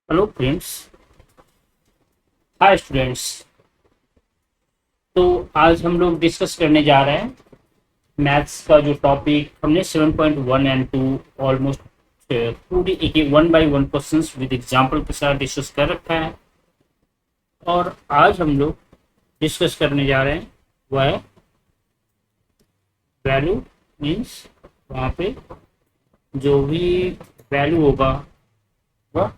Hello friends. Hi students. तो आज हम लोग डिस्कस करने जा रहे हैं मैथ्स का जो टॉपिक हमने 7.1 एंड 2 ऑलमोस्ट पूरी एक one by one questions with example के साथ डिस्कस कर रखा है। और आज हम लोग डिस्कस करने जा रहे हैं वह है वैल्यू। मीन्स वहाँ पे जो भी वैल्यू होगा वह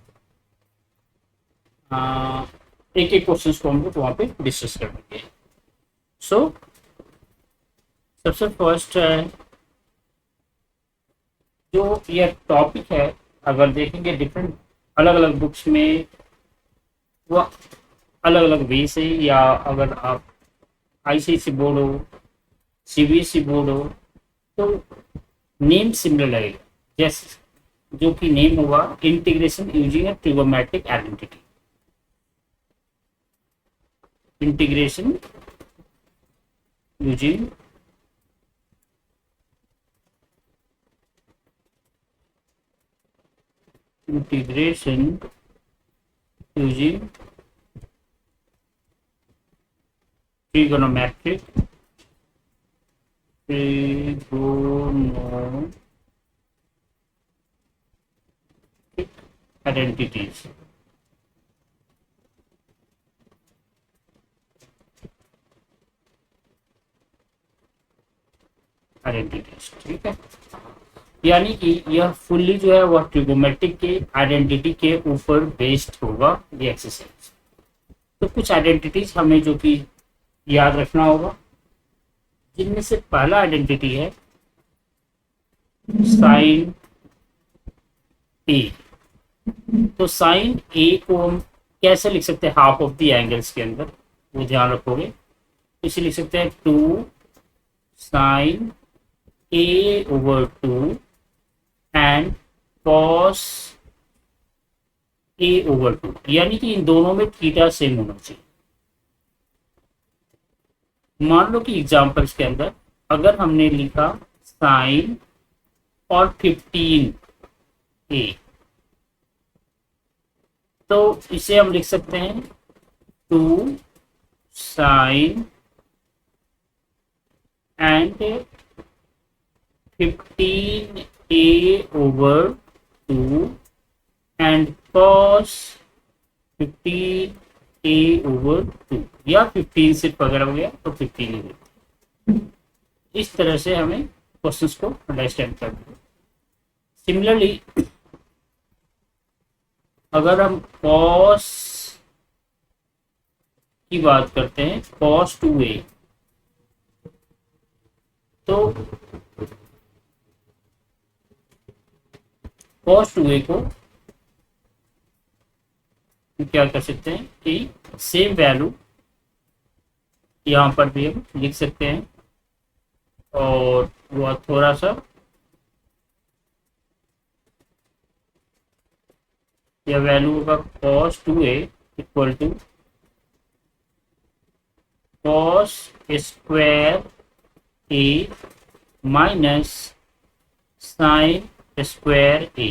एक एक क्वेश्चन को हम लोग वहाँ पे डिस्कस करेंगे। सो सबसे फर्स्ट है जो ये टॉपिक है। अगर देखेंगे डिफरेंट अलग अलग बुक्स में वो अलग अलग वे से, या अगर आप आईसीएसई बोर्ड हो, सीबीएसई बोर्ड हो, तो नेम सिमिलर लगेगा। जैसे जो कि नेम होगा integration using a trigonometric identity. Integration using integration using trigonometric identities। Identities, ठीक है। यानी कि यह फुल्ली जो है वह ट्रिगोमेट्रिक के आइडेंटिटी के ऊपर बेस्ड होगा ये एक्सरसाइज। तो कुछ आइडेंटिटीज हमें जो कि याद रखना होगा, जिनमें से पहला आइडेंटिटी है साइन ए। तो साइन ए को हम कैसे लिख सकते हैं हाफ ऑफ द एंगल्स के अंदर, वो ध्यान रखोगे। इसे लिख सकते हैं 2 sine A over 2 and cos A over 2। यानी कि इन दोनों में थीटा सेम होना चाहिए। मान लो कि एग्जांपल्स के अंदर अगर हमने लिखा साइन और 15 ए, तो इसे हम लिख सकते हैं 2 sine and 15 A over 2 and cos 15 A over 2, या 15 से पकड़ हो गया तो 15 ए। इस तरह से हमें क्वेश्चंस को अंडरस्टैंड करना है। सिमिलरली अगर हम कॉस की बात करते हैं, कॉस 2a, तो कॉस 2a को क्या कर सकते हैं कि सेम वैल्यू यहाँ पर भी हम लिख सकते हैं, और वह थोड़ा सा यह वैल्यू होगा cos 2a equal to cos square a minus sine square a।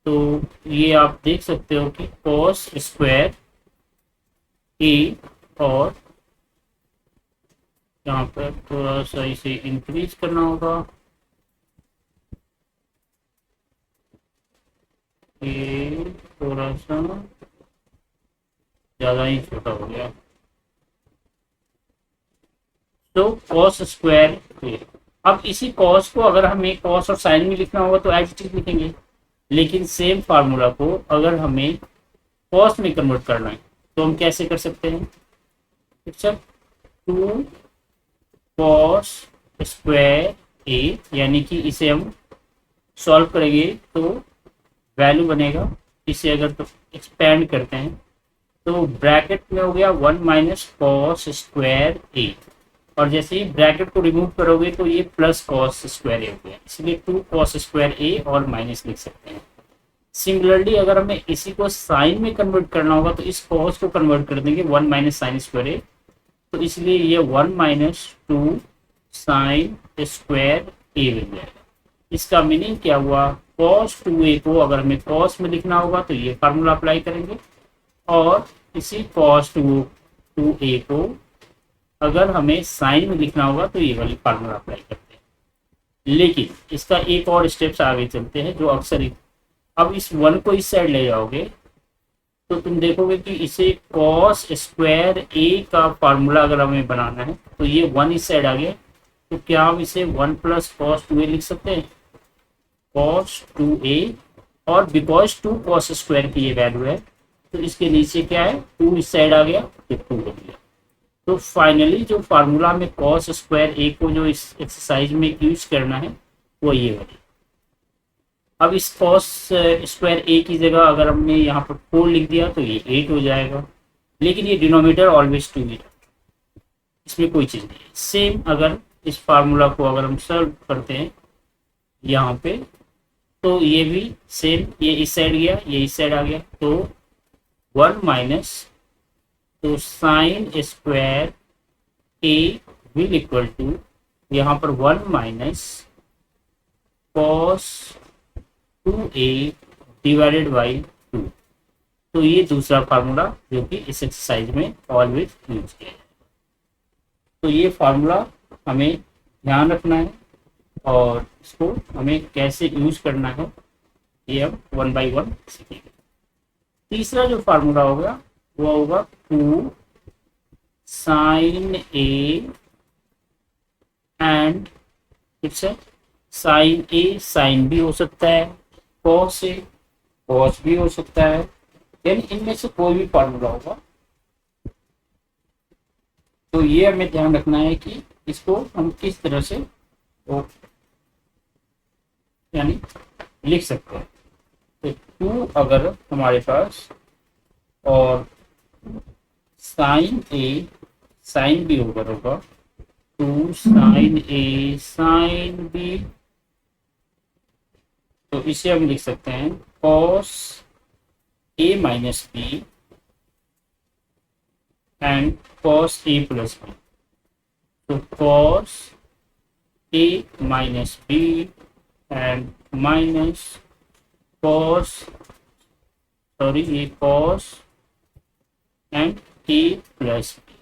तो ये आप देख सकते हो कि cos स्क्वायर a, और यहाँ पर थोड़ा सा इसे इंक्रीज करना होगा, ये थोड़ा सा ज़्यादा ही छोटा हो गया। तो cos स्क्वायर a। अब इसी cos को अगर हमें cos और साइन में लिखना होगा तो एज इट इज लिखेंगे, लेकिन सेम फार्मूला को अगर हमें cos में कन्वर्ट करना है तो हम कैसे कर सकते हैं। अच्छा, 2 cos स्क्वायर a, यानी कि इसे हम सॉल्व करेंगे तो वैल्यू बनेगा, इसे अगर तो एक्सपेंड करते हैं तो ब्रैकेट में हो गया 1 माइनस कॉस स्क्वायर a, और जैसे ही ब्रैकेट को रिमूव करोगे तो ये प्लस कॉस स्क्वायर a हो गया, इसलिए 2 कॉस स्क्वायर a और माइनस लिख सकते हैं। सिमिलरली अगर हमें इसी को साइन में कन्वर्ट करना होगा तो इस कॉस को कन्वर्ट कर देंगे 1 माइनस साइन स्क्वायर a, तो इसलिए ये 1 माइनस 2 साइन स्क्वायर a बन जाएगा। इसका मीनिंग क्या हुआ, cos 2a को अगर हमें cos में लिखना होगा तो ये फार्मूला अप्लाई करेंगे, और इसी cos 2a को अगर हमें साइन में लिखना होगा तो ये वाली फार्मूला अप्लाई करते हैं। लेकिन इसका एक और स्टेप्स आगे चलते हैं जो अक्सर अब इस 1 को इस साइड ले जाओगे तो तुम देखोगे कि इसे cos स्क्वायर a का फार्मूला अगर हमें बनाना है तो ये 1 इस साइड आ गया, तो क्या हम इसे 1 प्लस cos 2a लिख सकते हैं, cos 2a, और बिकॉज 2 cos स्क्वायर की ये वैल्यू है तो इसके नीचे क्या है, 2 इस साइड आ गया तो 2 हो गया। तो फाइनली जो फार्मूला में cos स्क्वायर a को जो इस एक्सरसाइज में यूज करना है वो ये वाली। अब इस cos स्क्वायर a की जगह अगर हमने यहाँ पर 4 लिख दिया तो ये 8 हो जाएगा, लेकिन ये डिनोमिनेटर ऑलवेज 2 ही, इसमें कोई चीज़ नहीं है। सेम अगर इस फार्मूला को अगर हम सॉल्व करते हैं यहाँ पे तो ये भी सेम, ये इस साइड गया ये इस साइड आ गया, तो 1 माइनस, तो sine square a will equal to यहाँ पर 1 minus cos 2a divided by 2। तो ये दूसरा फार्मूला जो कि इस एक्सरसाइज में ऑलवेज यूज किया है। तो ये फार्मूला हमें ध्यान रखना है और इसको हमें कैसे यूज करना है ये हम 1 बाई 1 सीखेंगे। तीसरा जो फार्मूला होगा वो होगा 2 sine a and it's sine a sine भी हो सकता है, cos a cos भी हो सकता है, यानी इनमें से कोई भी फार्मूला होगा। तो ये हमें ध्यान रखना है कि इसको हम किस तरह से यानी लिख सकते हैं। तो 2 अगर हमारे पास और साइन a साइन भी होगा 2 साइन a साइन b, तो इसे हम लिख सकते हैं cos a minus b and cos a plus b। तो cos a minus b and minus cos ये cos and a plus b।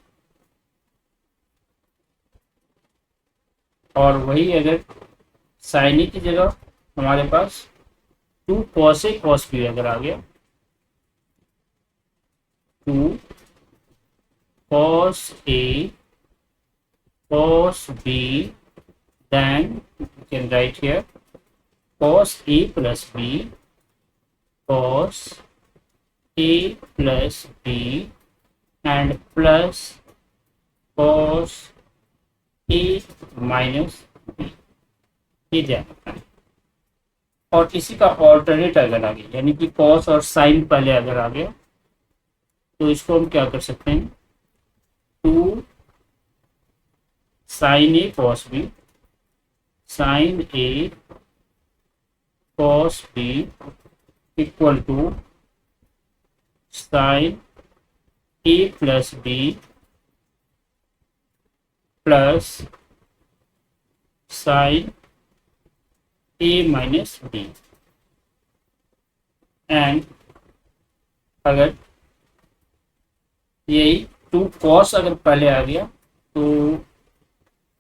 और वही अगर साइन a की जगह हमारे पास 2 cos a cos b अगर आ गया, 2 cos a cos b, then you can write here cos a plus b cos a plus b and plus cos a minus b, ये ध्यान रखना है। और इसी का ऑल्टरनेट अगर आ गया यानी कि cos और साइन पहले अगर आ गया तो इसको हम क्या कर सकते हैं, 2 sine a cos b sine a cos b equal to sine a plus b plus sine a minus b। And अगर यही 2 cos अगर पहले आ गया तो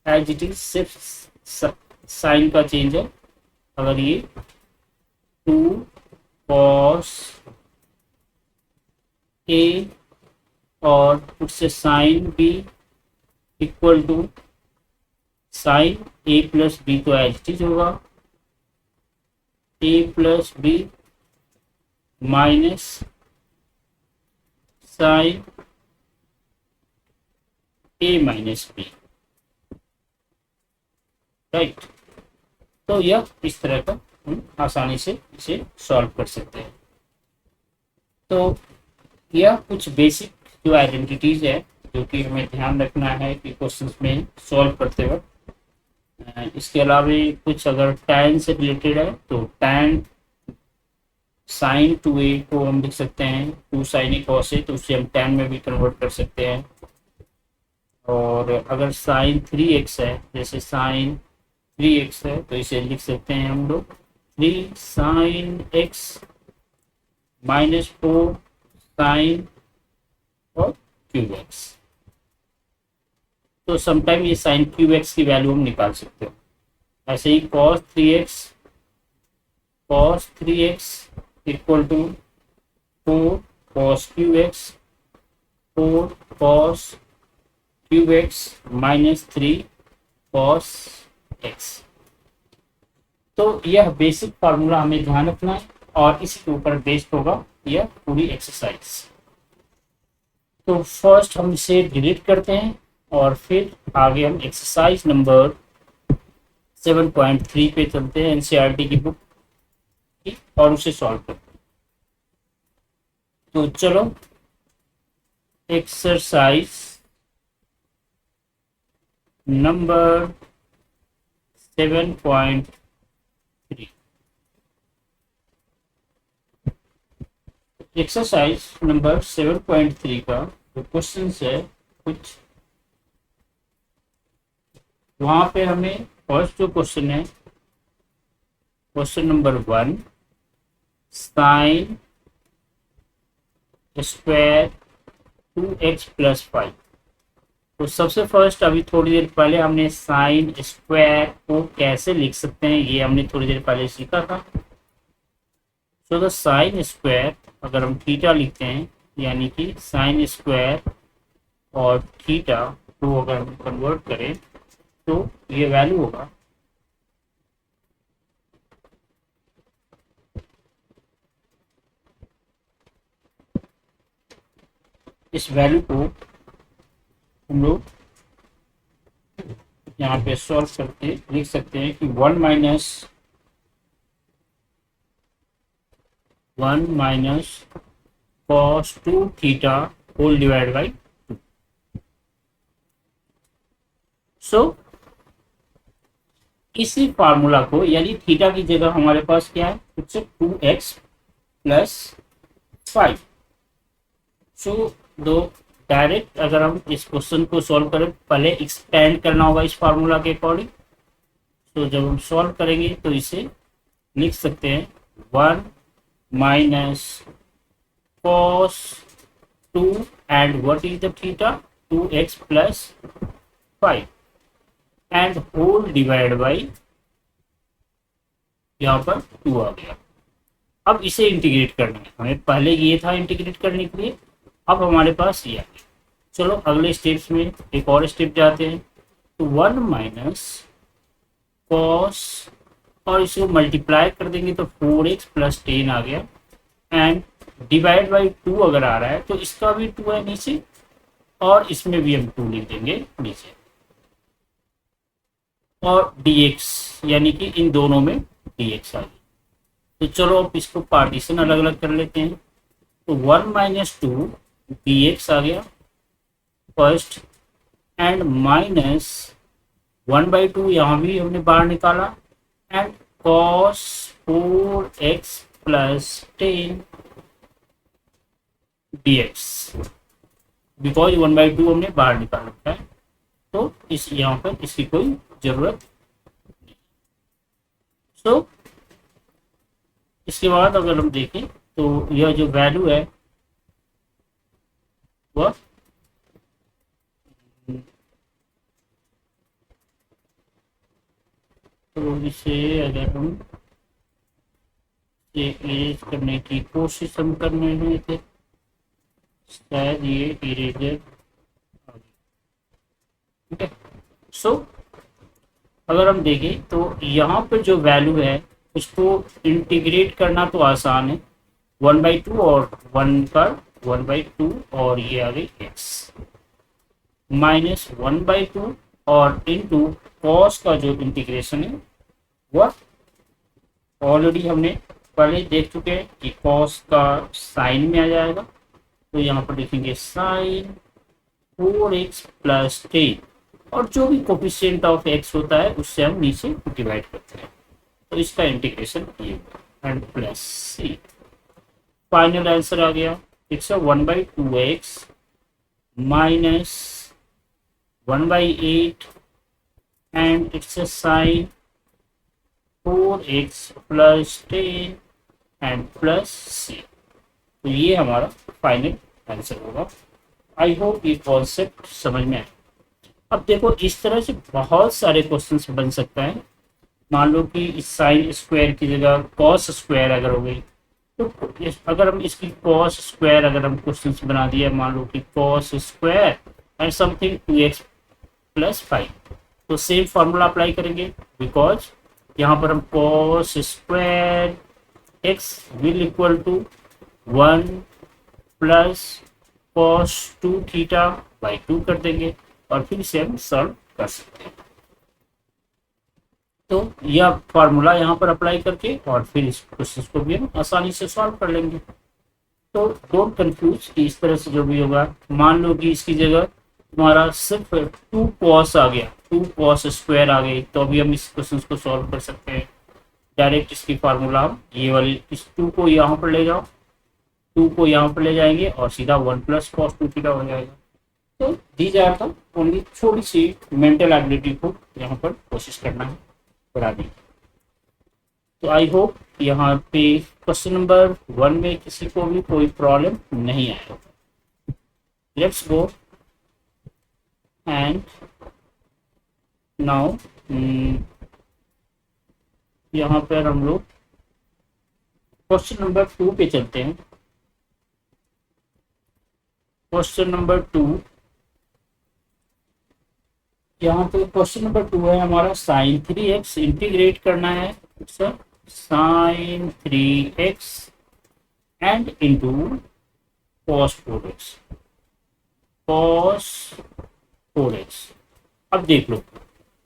एज इट इज सिर्फ साइन का चेंज है। अगर ये 2 cos a और उससे sine b equal to sine a plus b, तो एज इट इज होगा a plus b minus sine a minus b, right. तो यह इस तरह का हम आसानी से इसे सॉल्व कर सकते हैं। तो यह कुछ बेसिक जो आइडेंटिटीज है जो कि हमें ध्यान रखना है कि क्वेश्चंस में सॉल्व करते वक्त। इसके अलावा कुछ अगर tan से रिलेटेड है तो tan साइन 2a को हम लिख सकते हैं 2 साइन a cos a, तो उससे हम tan में भी कन्वर्ट कर सकते हैं। और अगर साइन 3x है, जैसे साइन 3x है तो इसे लिख सकते हैं हम लोग 3 sin x -4 sin और क्यूब एक्स। तो समटाइम ये साइन क्यूब एक्स की वैल्यू हम निकाल सकते हो। ऐसे ही cos 3x equal to 4 cos cube X, 4 cos cube X -3 cos x। तो यह बेसिक फार्मूला हमें ध्यान रखना है और इसी के ऊपर बेस्ड होगा यह पूरी एक्सरसाइज। तो फर्स्ट हम इसे डिलीट करते हैं और फिर आगे हम एक्सरसाइज नंबर 7.3 पे चलते हैं एनसीईआरटी की बुक की और उसे सॉल्व करते हैं। तो चलो एक्सरसाइज नंबर 7.3। एक्सरसाइज नंबर 7.3 का जो क्वेश्चन है कुछ वहां पे हमें फर्स्ट जो क्वेश्चन है question number 1 sine square 2x + 5। तो सबसे फर्स्ट अभी थोड़ी देर पहले हमने साइन स्क्वायर को कैसे लिख सकते हैं ये हमने थोड़ी देर पहले सीखा था। सो द साइन स्क्वायर अगर हम थीटा लिखते हैं यानी कि साइन स्क्वायर और थीटा को अगर हम कन्वर्ट करें तो ये वैल्यू होगा इस वैल्यू को हम लोग यहाँ पे सॉल्व करके लिख सकते हैं कि 1 minus cos 2 theta whole divide by 2। So इसी फार्मूला को यानी थीटा की जगह हमारे पास क्या है कुछ 2x + 5। सो दो डायरेक्ट अगर हम इस क्वेश्चन को सॉल्व करें पहले एक्सपेंड करना होगा इस फार्मूला के अकॉर्डिंग। तो जब हम सॉल्व करेंगे तो इसे लिख सकते हैं 1 minus cos 2 and what is the theta 2x + 5 and whole divide by यहाँ पर 2 आ गया। अब इसे इंटीग्रेट करना है हमें पहले ये था इंटीग्रेट करने के लिए अब हमारे पास ये आ गया। चलो अगले स्टेप्स में एक और स्टेप जाते हैं। तो 1 माइनस कॉस और इसे मल्टीप्लाई कर देंगे तो 4x + 10 आ गया एंड डिवाइड बाई 2 अगर आ रहा है तो इसका भी 2 है नीचे और इसमें भी हम 2 लिख देंगे नीचे और dx यानी कि इन दोनों में dx आ गया। तो चलो अब इसको पार्टीशन अलग अलग कर लेते हैं। तो 1 माइनस 2 dx आ गया फर्स्ट एंड माइनस 1/2 यहाँ भी हमने बाहर निकाला and cos 4x + 10 dx because 1/2 हमने बाहर निकाल रखा है तो इस यहाँ पर इसकी कोई जरूरत नहीं। सो इसके बाद अगर हम देखें तो यह जो वैल्यू है वह तो इसे अगर हम इरेज करने की कोशिश हम करने में थे शायद ये इरेजर ठीक है। सो अगर हम देखें तो यहाँ पर जो वैल्यू है उसको इंटीग्रेट करना तो आसान है 1/2 और 1 पर 1/2 और ये आ गई x माइनस 1/2 और इनटू कॉस का जो इंटीग्रेशन है वह ऑलरेडी हमने पहले देख चुके हैं कि कॉस का साइन में आ जाएगा। तो यहाँ पर लिखेंगे साइन 4x + 10 और जो भी कोफिशिएंट ऑफ x होता है उससे हम नीचे डिवाइड करते हैं तो इसका इंटीग्रेशन ये and plus C final answer आ गया। It's 1/2x minus 1/8 and it's a sin 4x plus 10 and plus c। तो ये हमारा फाइनल आंसर होगा। आई होप ये कॉन्सेप्ट समझ में आए। अब देखो इस तरह से बहुत सारे क्वेश्चंस बन सकता है। मान लो कि इस साइन स्क्वायर की जगह कॉस स्क्वायर अगर हो गई, तो अगर हम इसकी कॉस स्क्वायर अगर हम क्वेश्चंस बना दिया, मान लो कि cos square and something 2x plus 5, तो सेम फार्मूला अप्लाई करेंगे, बिकॉज यहाँ पर हम cos square x will equal to 1 plus cos 2 theta by 2 कर देंगे और फिर इसे हम सॉल्व कर सकते हैं। तो यह फार्मूला यहाँ पर अप्लाई करके और फिर इस क्वेश्चन को भी हम आसानी से सॉल्व कर लेंगे। तो डोंट कंफ्यूज कि इस तरह से जो भी होगा, मान लो कि इसकी जगह तुम्हारा सिर्फ 2 कॉस आ गया, 2 कॉस स्क्वायर आ गई, तो अभी हम इस क्वेश्चन को सॉल्व कर सकते हैं। डायरेक्ट इसकी फार्मूला हम ये वाली इस 2 को यहाँ पर ले जाओ, 2 को यहाँ पर ले जाएंगे और सीधा 1 प्लस कॉस 2 थीटा हो जाएगा। तो दी जाए तो ओनली थोड़ी सी मेंटल एबिलिटी को यहाँ पर कोशिश करना है बढ़ा दी। तो आई होप यहाँ पे क्वेश्चन नंबर 1 में किसी को भी कोई प्रॉब्लम नहीं आया। लेट्स गो एंड नाउ यहाँ पर हम लोग क्वेश्चन नंबर 2 पे चलते हैं। क्वेश्चन नंबर 2, यहाँ पे क्वेश्चन नंबर 2 है हमारा साइन 3x इंटीग्रेट करना है sir, sine 3x and into cos 4x, cos 4x। अब देख लो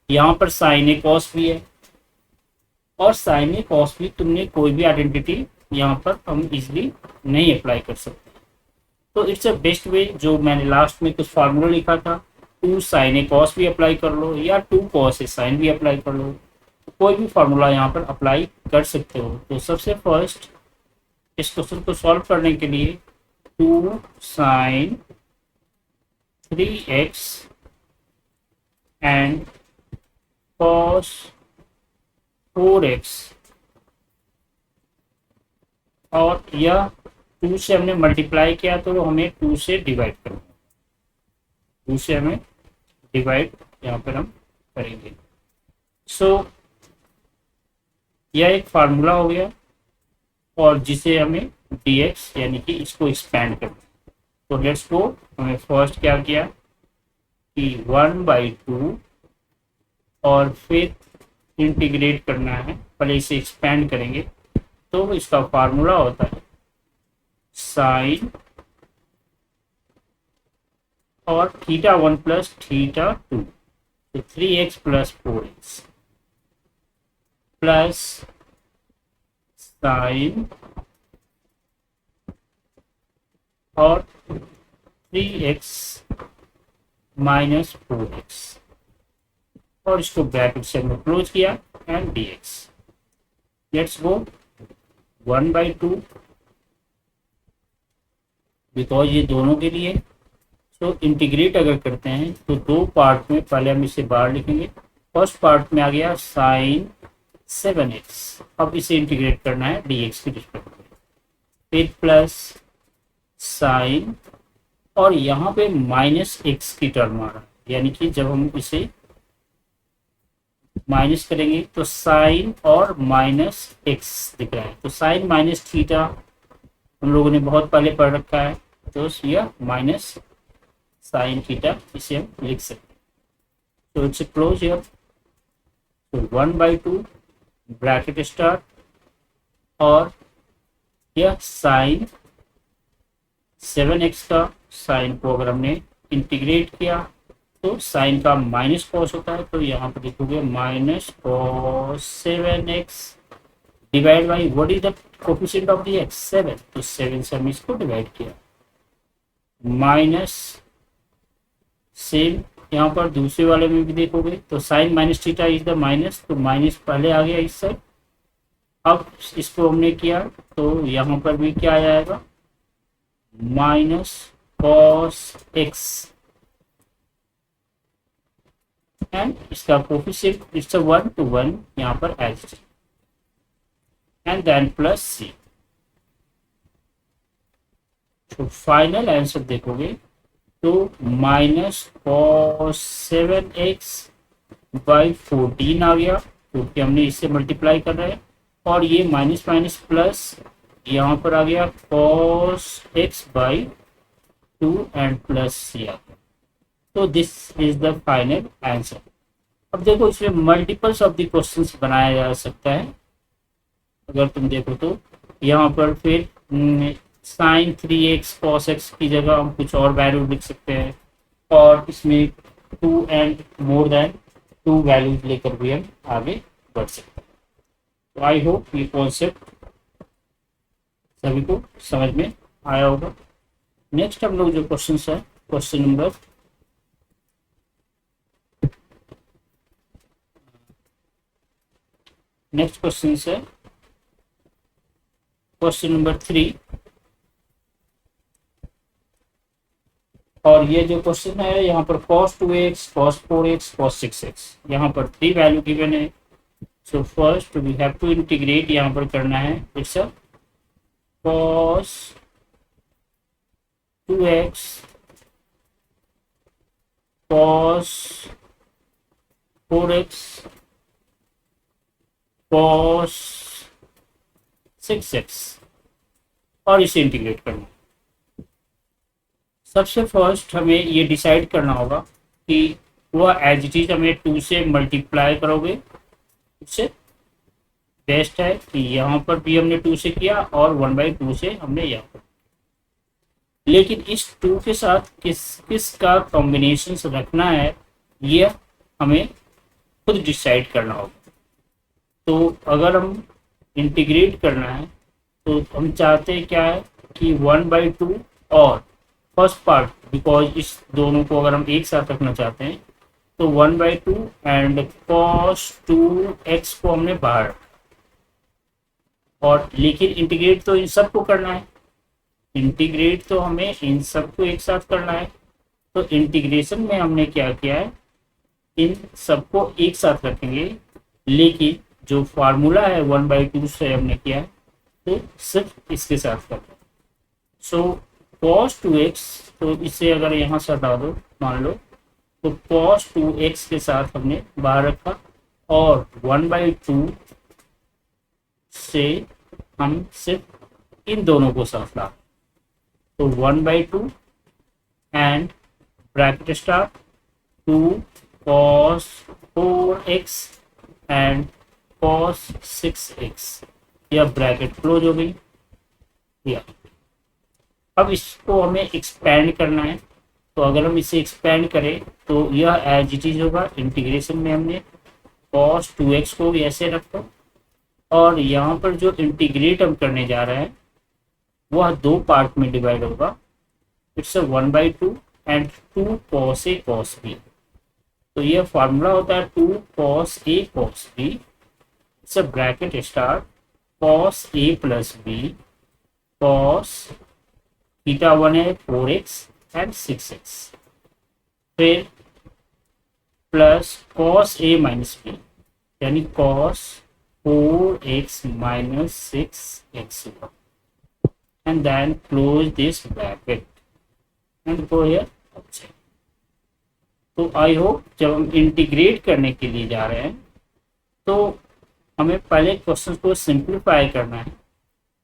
यहाँ पर साइन ए कॉस भी है और साइन ए कॉस भी, तुमने कोई भी आइडेंटिटी यहाँ पर हम इजिली नहीं अप्लाई कर सकते। तो इट्स अ बेस्ट वे, जो मैंने लास्ट में कुछ फार्मूला लिखा था, 2 साइन ए कॉस भी अप्लाई कर लो या 2 कॉस ए साइन भी अप्लाई कर लो, कोई भी फार्मूला यहाँ पर अप्लाई कर सकते हो। तो सबसे फर्स्ट इस क्वेश्चन को सॉल्व करने के लिए 2 sign 3x and cos 4x, और यह 2 से हमने मल्टीप्लाई किया तो हमें 2 से डिवाइड करना, 2 से हमें डिवाइड यहाँ पर हम करेंगे। सो यह एक फार्मूला हो गया और जिसे हमें dx यानी कि इसको एक्सपैंड करना। तो लेट्स गो, हमें फर्स्ट क्या किया कि 1/2 और फिर इंटीग्रेट करना है, पहले इसे एक्सपैंड करेंगे। तो इसका फार्मूला होता है साइन और थीटा 1 प्लस थीटा 2, तो 3x plus 4x plus sign और 3x माइनस 4x, और इसको ब्रैकेट से हमने क्लोज किया and dx। Let's go 1/2, because ये दोनों के लिए। तो इंटीग्रेट अगर करते हैं तो 2 पार्ट में, पहले हम इसे बाहर लिखेंगे। फर्स्ट पार्ट में आ गया साइन 7x, अब इसे इंटीग्रेट करना है dx की रिस्पेक्ट में, फिर प्लस साइन और यहाँ पे माइनस x की टर्म आ रहा है, यानी कि जब हम इसे माइनस करेंगे तो साइन और माइनस x दिख रहा है। तो साइन माइनस थीटा हम लोगों ने बहुत पहले पढ़ रखा है, तो यह माइनस साइन थीटा इसे हम लिख सकते हैं। तो इट्स क्लोज हियर, तो 1/2 ब्रैकेट स्टार्ट, और यह साइन 7x का साइन को अगर हमने इंटीग्रेट किया तो साइन का माइनस कॉस होता है, तो यहाँ पर लिखोगे minus cos 7x divide by what is the coefficient of the x, 7, तो 7 से हम इसको डिवाइड किया, माइनस सेम यहाँ पर दूसरे वाले में भी देखोगे तो sine minus theta is the minus, तो माइनस पहले आ गया इस साइड। अब इसको हमने किया तो यहाँ पर भी क्या आ जाएगा, माइनस कॉस x, एंड इसका कोफिशिएंट इट्स 1 to 1 यहाँ पर एज एंड देन प्लस सी। तो फाइनल आंसर देखोगे तो -cos 7x/14 आ गया, क्योंकि हमने इससे मल्टीप्लाई कर रहे हैं। और ये माइनस माइनस प्लस यहाँ पर आ गया cos x/2 एंड प्लस सी आ गया। तो this is the final answer. अब देखो इसमें मल्टीपल्स ऑफ द क्वेश्चंस बनाया जा सकता है। अगर तुम देखो तो यहाँ पर फिर sin 3x cos x की जगह हम कुछ और वैल्यू लिख सकते हैं, और इसमें 2 एंड मोर देन 2 वैल्यूज लेकर भी हम आगे बढ़ सकते हैं। तो आई होप ये कॉन्सेप्ट सभी को समझ में आया होगा। नेक्स्ट हम लोग जो क्वेश्चन है, क्वेश्चन नंबर नेक्स्ट क्वेश्चन है क्वेश्चन नंबर 3। और ये जो क्वेश्चन है यहाँ पर cos 2x cos 4x cos 6x, यहाँ पर 3 वैल्यू गिवन है। So first we have to integrate, यहाँ पर करना है it's a cos 2x cos 4x cos 6x, और इसे इंटीग्रेट करना। सबसे फर्स्ट हमें ये डिसाइड करना होगा कि वह एज इट इज हमें 2 से मल्टीप्लाई करोगे, उससे बेस्ट है कि यहाँ पर भी हमने 2 से किया और 1/2 से हमने यहाँ पर। लेकिन इस 2 के साथ किस का कॉम्बिनेशन रखना है, ये हमें खुद डिसाइड करना होगा। तो अगर हम इंटीग्रेट करना है तो हम चाहते हैं क्या है कि 1/2 और फर्स्ट पार्ट, बिकॉज इस दोनों को अगर हम एक साथ रखना चाहते हैं तो 1/2 एंड cos 2x को हमने बाहर रखा। और लेकिन इंटीग्रेट तो इन सबको करना है, इंटीग्रेट तो हमें इन सबको एक साथ करना है। तो इंटीग्रेशन में हमने क्या किया है, इन सबको एक साथ रखेंगे, लेकिन जो फार्मूला है 1/2 से हमने किया है तो सिर्फ इसके साथ करना है। सो cos 2x, तो इसे अगर यहाँ से हटा दो मान लो, तो cos 2x के साथ हमने बाहर रखा, और 1/2 से हम सिर्फ इन दोनों को साथ ला। तो 1/2 and bracket start 2 cos 4x and cos 6x, यह ब्रैकेट क्लोज हो गई। या अब इसको हमें एक्सपेंड करना है। तो अगर हम इसे एक्सपेंड करें तो यह एज इट इज होगा। इंटीग्रेशन में हमने cos 2x को भी ऐसे रखो, और यहाँ पर जो इंटीग्रेट हम करने जा रहे हैं वह 2 पार्ट में डिवाइड होगा। It's 1/2 and 2 cos a cos b। तो यह फार्मूला होता है 2 cos a cos b। It's bracket start cos a plus b cos θ1 है 4x एंड 6x, फिर plus cos a minus b, यानी cos 4x minus 6x, and then close this bracket and go here outside। तो I hope जब हम integrate करने के लिए जा रहे हैं तो हमें पहले क्वेश्चन को सिंप्लीफाई करना है।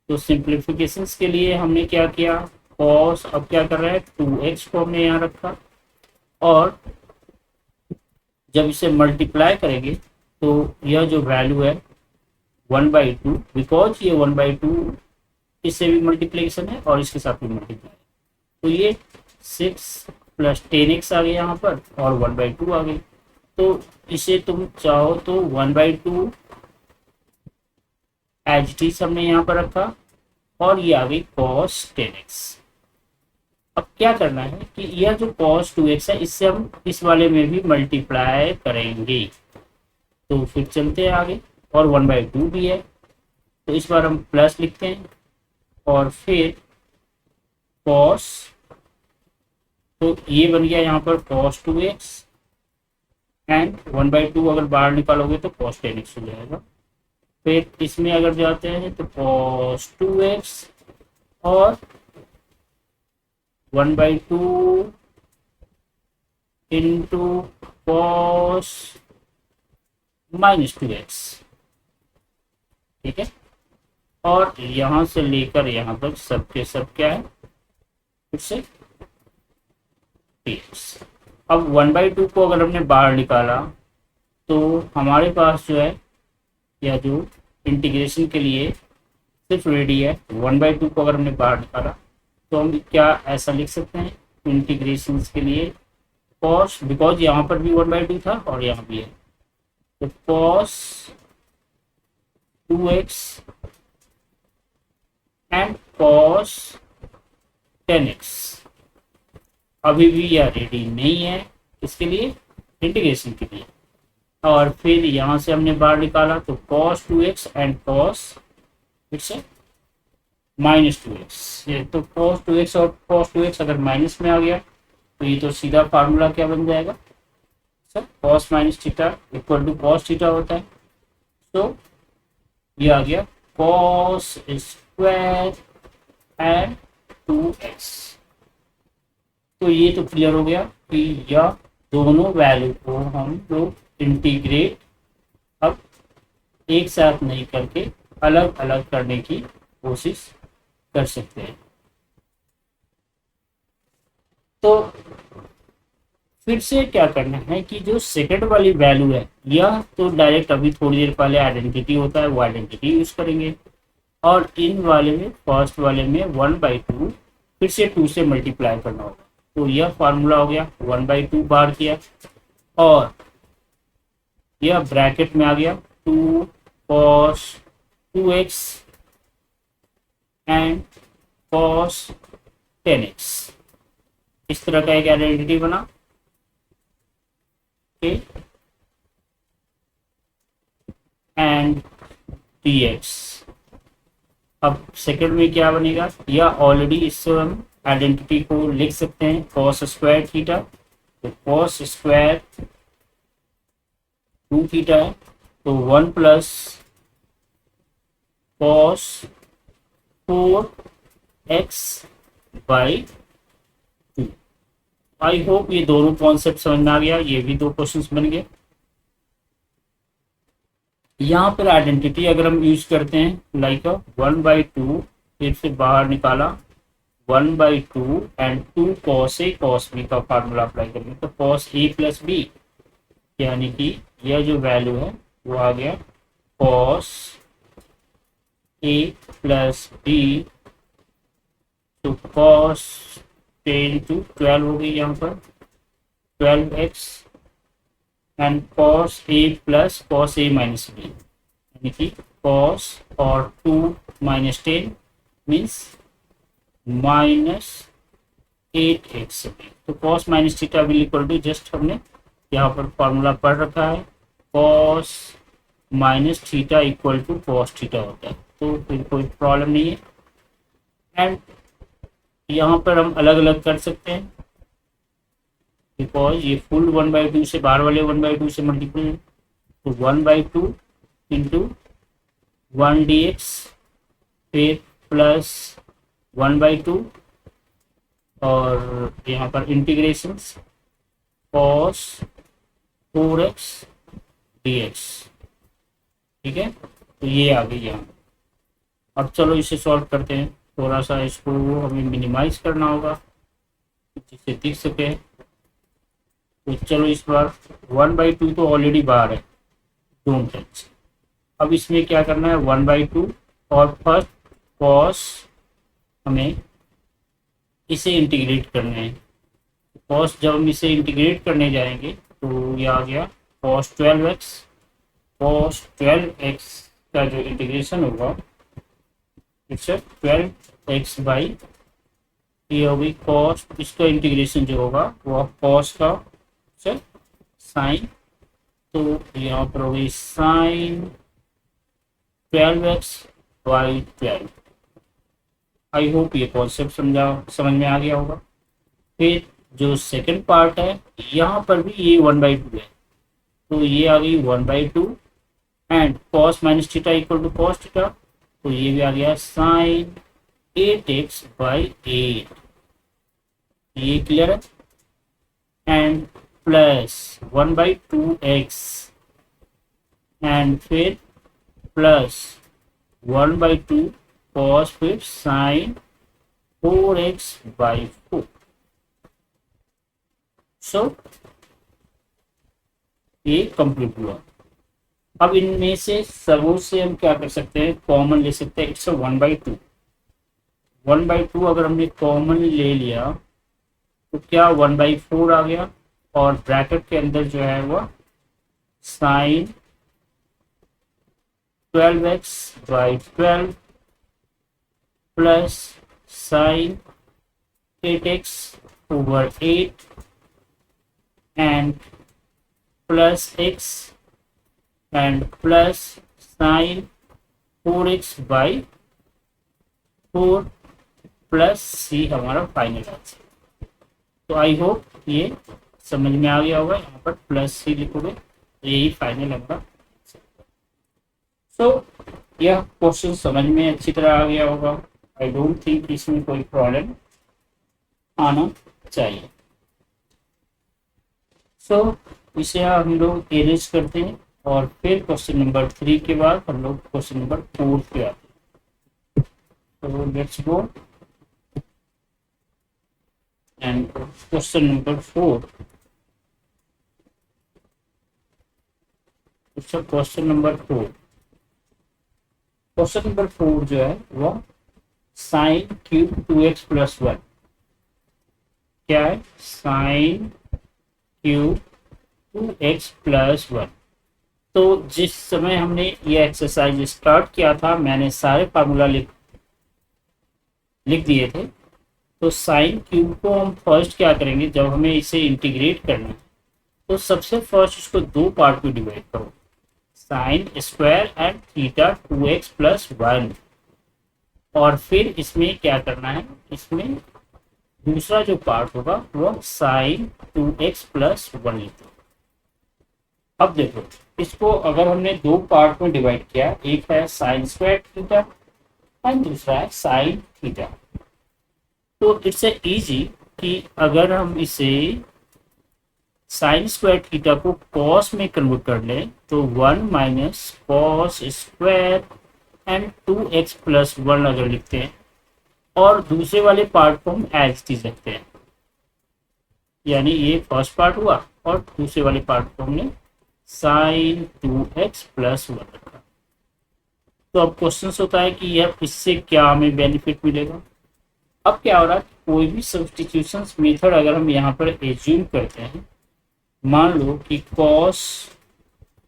तो सिंप्लीफिकेशंस के लिए हमने क्या किया, cos, अब क्या कर रहे हैं 2x को हमने यहाँ रखा, और जब इसे मल्टीप्लाई करेंगे तो यह जो वैल्यू है 1/2, बिकॉज ये 1/2 इससे भी मल्टीप्लिकेशन है और इसके साथ भी मल्टीप्लाई, तो ये 6 + 10x आ गया यहाँ पर, और 1/2 आ गई। तो इसे तुम चाहो तो 1/2 एज इट इज हमने यहाँ पर रखा, और ये आ गई cos 10x। अब क्या करना है कि यह जो cos 2x है इससे हम इस वाले में भी मल्टीप्लाई करेंगे। तो फिर चलते हैं आगे, और 1/2 भी है तो इस बार हम प्लस लिखते हैं, और फिर cos, तो ये बन गया यहाँ पर cos 2x एंड 1/2 अगर बाहर निकालोगे तो cos 10x हो जाएगा। फिर इसमें अगर जाते हैं तो cos 2x और 1/2 इंटू cos -2x, ठीक है। और यहाँ से लेकर यहाँ तक सबके सब क्या है, फिर से dx। अब 1/2 को अगर हमने बाहर निकाला तो हमारे पास जो है, या जो इंटीग्रेशन के लिए सिर्फ रेडी है, 1/2 को अगर हमने बाहर निकाला तो हम क्या ऐसा लिख सकते हैं इंटीग्रेशन के लिए cos, बिकॉज यहाँ पर भी 1/2 था और यहाँ भी है, तो cos 2x and cos 10x। अभी भी यह रेडी नहीं है इसके लिए, इंटीग्रेशन के लिए। और फिर यहाँ से हमने बाहर निकाला तो cos 2x एंड cos फिर से -2x। ये तो cos 2x और cos 2x अगर माइनस में आ गया तो ये तो सीधा फार्मूला क्या बन जाएगा sir, cos minus theta equal to cos theta होता है। तो ये आ गया cos स्क्वायर एंड 2x। तो ये तो क्लियर हो गया कि यह दोनों वैल्यू को हम लोग इंटीग्रेट अब एक साथ नहीं करके अलग अलग करने की कोशिश कर सकते हैं। तो फिर से क्या करना है कि जो सेकंड वाली वैल्यू है, यह तो डायरेक्ट अभी थोड़ी देर पहले आइडेंटिटी होता है, वो आइडेंटिटी यूज करेंगे। और इन वाले में, फर्स्ट वाले में 1/2 फिर से 2 से मल्टीप्लाई करना होगा। तो यह फार्मूला हो गया, 1/2 बाहर किया और यह ब्रैकेट में आ गया 2 cos 2x and cos 10x। इस तरह का एक आइडेंटिटी बना, एंड dx। अब सेकंड में क्या बनेगा, या ऑलरेडी इससे हम आइडेंटिटी को लिख सकते हैं cos स्क्वायर थीटा, तो cos स्क्वायर 2 थीटा है, तो 1 plus cos 4x by 2। I hope ये दोनों कॉन्सेप्ट समझ में आ गया। ये भी 2 क्वेश्चंस बन गए। यहाँ पर आइडेंटिटी अगर हम यूज करते हैं लाइक 1/2, फिर से बाहर निकाला 1/2 and 2 cos a cos b का फार्मूला अप्लाई करेंगे तो cos a प्लस b, यानी कि यह जो वैल्यू है वो आ गया cos a प्लस b, तो cos 10 to 12 हो गई यहाँ पर 12x and cos a plus cos a minus b, यानी कि cos और 2 माइनस 10 मीन्स -8x। तो cos minus theta will equal to, just हमने यहाँ पर फॉर्मूला पढ़ रखा है, cos minus theta equal to cos theta होता है, तो फिर कोई प्रॉब्लम नहीं है। एंड यहाँ पर हम अलग अलग कर सकते हैं बिकॉज ये फुल 1/2 से, बाहर वाले 1/2 से मल्टीप्लाई, तो 1/2 इंटू 1 dx फिर प्लस 1/2 और यहाँ पर इंटीग्रेशन cos 4x dx, ठीक है। तो ये आ गई यहाँ। अब चलो इसे सॉल्व करते हैं। थोड़ा सा इसको हमें मिनिमाइज करना होगा जिससे दिख सके। तो चलो इस बार 1/2 तो ऑलरेडी बाहर है, डोंट टच। अब इसमें क्या करना है 1/2 और फर्स्ट cos हमें इसे इंटीग्रेट करना है। cos जब हम इसे इंटीग्रेट करने जाएंगे तो ये आ गया cos 12x। cos 12x का जो इंटीग्रेशन होगा इट्स 12x बाई, ये होगी cos, इसका इंटीग्रेशन जो होगा वो cos का साइन, तो यहाँ पर होगी sine 12x by 12। I hope ये कॉन्सेप्ट समझ में आ गया होगा। फिर जो सेकंड पार्ट है यहाँ पर भी ये 1/2 है, तो ये आ गई 1/2 and cos minus theta equal to cos theta, तो ये भी आ गया साइन 8x/8, ये क्लियर है। एंड प्लस 1/2x एंड फिर प्लस 1/2 कॉस फिर साइन 4x/4। सो ये कंप्लीट हुआ। अब इनमें से सबों से हम क्या कर सकते हैं, कॉमन ले सकते हैं। इट्स 1/2, 1/2 अगर हमने कॉमन ले लिया तो क्या 1/4 आ गया, और ब्रैकेट के अंदर जो है वो sine 12x/12 plus sine 8x/8 and plus x and plus sine 4x/4 plus c हमारा फाइनल आंसर। तो आई होप ये समझ में आ गया होगा। यहाँ पर प्लस सी लिखोगे तो यही फाइनल हमारा। सो यह क्वेश्चन समझ में अच्छी तरह आ गया होगा। आई डोंट थिंक इसमें कोई प्रॉब्लम आना चाहिए। सो इसे हम लोग एरेंज करते हैं और फिर क्वेश्चन नंबर 3 के बाद हम लोग क्वेश्चन नंबर 4 पे आते हैं। तो let's go and question number 4। Question number 4, question number 4 जो है वो साइन क्यूब 2x प्लस 1। क्या है, साइन क्यूब 2x प्लस 1। तो जिस समय हमने ये एक्सरसाइज स्टार्ट किया था मैंने सारे फार्मूला लिख दिए थे। तो साइन क्यूब को हम फर्स्ट क्या करेंगे, जब हमें इसे इंटीग्रेट करना है तो सबसे फर्स्ट इसको दो पार्ट में डिवाइड करो, sine square and theta 2x plus 1। और फिर इसमें क्या करना है, इसमें दूसरा जो पार्ट होगा वो साइन 2x प्लस 1 लिखो। अब देखो इसको अगर हमने दो पार्ट में डिवाइड किया, एक है साइन स्क्वायर थीटा एंड दूसरा है साइन थीटा। तो इट्स इजी कि अगर हम इसे साइन स्क्वायर थीटा को कॉस में कन्वर्ट कर लें तो 1 minus cos square and 2x plus 1 अगर लिखते हैं और दूसरे वाले पार्ट को हम एज इट इज रखते हैं, यानी ये फर्स्ट पार्ट हुआ और दूसरे वाले पार्ट को हमने साइन 2x प्लस 1 रखा। तो अब क्वेश्चन होता है कि यह इससे क्या हमें बेनिफिट मिलेगा। अब क्या हो रहा है, कोई भी सब्स्टिट्यूशन मेथड अगर हम यहाँ पर एज्यूम करते हैं, मान लो कि cos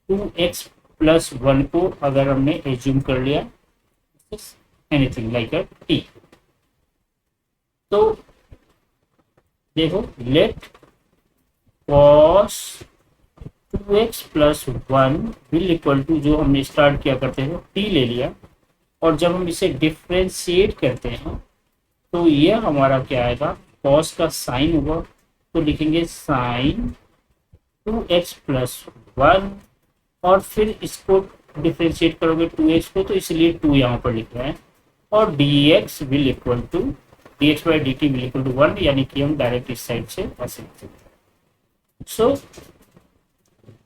2x प्लस 1 को अगर हमने एज्यूम कर लिया एनीथिंग लाइक अ t, तो देखो let cos 2x plus 1 will equal to, जो हमने स्टार्ट किया करते हैं t ले लिया, और जब हम इसे डिफ्रेंशिएट करते हैं तो ये हमारा क्या आएगा, cos का साइन होगा तो लिखेंगे साइन 2x प्लस 1, और फिर इसको डिफ्रेंशिएट करोगे 2x को तो इसलिए 2 यहाँ पर लिख रहे हैं, और dx will equal to dx by dt will equal to 1, यानी कि हम डायरेक्ट इस साइड से ऐसे लिख सकते हैं। सो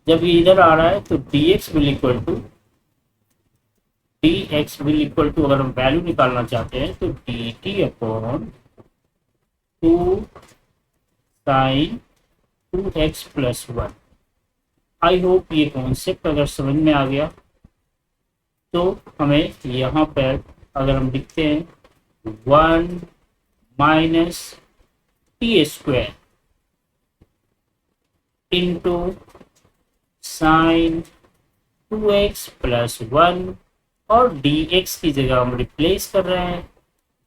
जब ये इधर आ रहा है तो dx विल इक्वल टू अगर हम वैल्यू निकालना चाहते हैं तो dt upon 2 sine 2x plus 1। I hope ये कॉन्सेप्ट अगर समझ में आ गया तो हमें यहाँ पर अगर हम लिखते हैं 1 minus T square into sine 2x plus 1, और dx की जगह हम रिप्लेस कर रहे हैं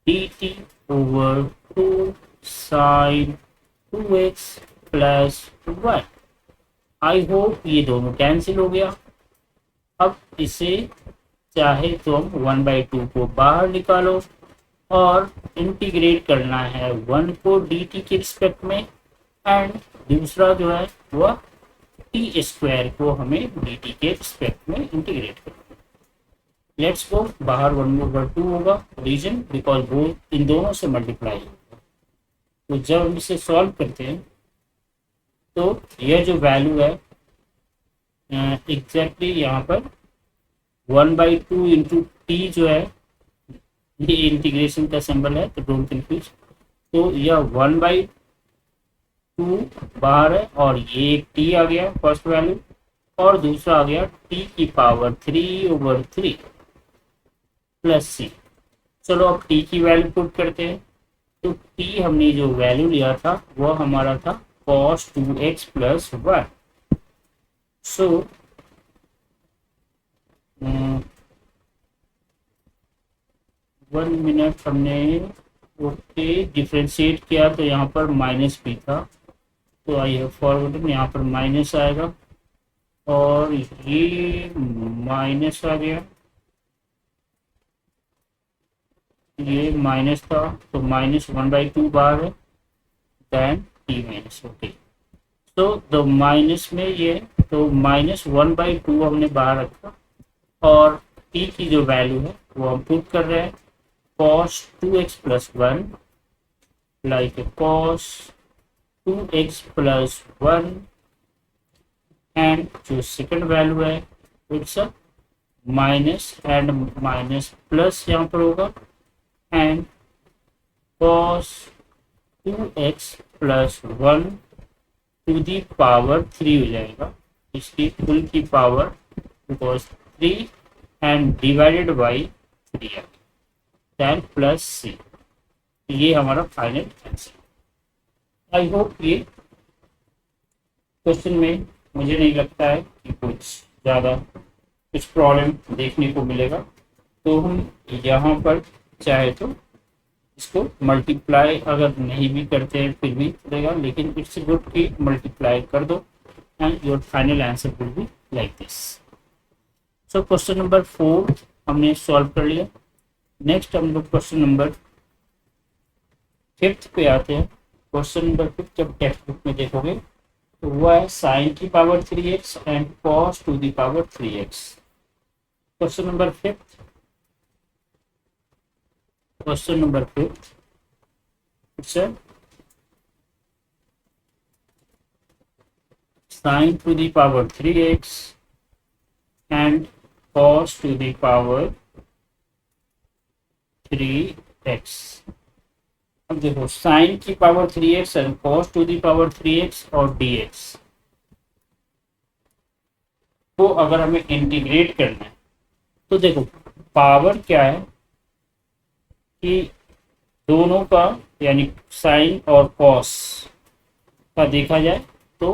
dt over 2 sine 2x plus 1। I hope ये दोनों कैंसिल हो गया। अब इसे चाहे तो हम 1/2 को बाहर निकालो और इंटीग्रेट करना है 1 को dt के रिस्पेक्ट में, एंड दूसरा जो है वह टी स्क्वायर को हमें डी टी के रिस्पेक्ट में इंटीग्रेट करना है। लेट्स गो, बाहर 1/2 होगा, रीजन बिकॉज वो इन दोनों से मल्टीप्लाई होगा। तो जब हम इसे सॉल्व करते हैं तो यह जो वैल्यू है एग्जैक्टली यहाँ पर 1/2 इंटू टी जो है, ये इंटीग्रेशन का सिंबल है तो डोंट कंफ्यूज। तो यह 1/2 बाहर है और ये एक टी आ गया फर्स्ट वैल्यू, और दूसरा आ गया टी की पावर 3/3 प्लस सी। चलो अब टी की वैल्यू पुट करते हैं। तो टी हमने जो वैल्यू लिया था वो हमारा था cos 2x + 1। सो 1 मिनट हमने ओके डिफ्रेंशिएट किया तो यहाँ पर माइनस भी था, तो आई हैव फॉरगॉटन, यहाँ पर माइनस आएगा और ये माइनस आ गया, ये माइनस था तो -1/2 बाहर है, देन टी माइनस। ओके, तो द माइनस में ये तो -1/2 हमने बाहर रखा और टी की जो वैल्यू है वो हम पुट कर रहे हैं cos 2x + 1 like cos 2x + 1 and जो सेकंड वैल्यू है it's minus and minus plus यहाँ पर होगा and cos 2x + 1 to the power 3 हो जाएगा, इसकी फुल की power because 3 and divided by 3 है, देन प्लस सी। ये हमारा फाइनल आंसर। आई होप ये क्वेश्चन में मुझे नहीं लगता है कि कुछ प्रॉब्लम देखने को मिलेगा। तो हम यहाँ पर चाहे तो इसको मल्टीप्लाई अगर नहीं भी करते हैं फिर भी चलेगा, लेकिन इट्स गुड कि मल्टीप्लाई कर दो and your final answer will be like this. So question number 4 हमने सॉल्व कर लिया। नेक्स्ट हम लोग क्वेश्चन नंबर 5 पे आते हैं। क्वेश्चन नंबर 5 जब टेक्स्ट बुक में देखोगे तो वो है sin की power 3x and cos to the power 3x। Question number 5 it's a sin to the power 3x and cos to the power 3x। अब देखो sin की पावर 3x और cos to the power 3x और dx को अगर हमें integrate करना है तो देखो पावर क्या है कि दोनों का यानी साइन और कॉस का देखा जाए तो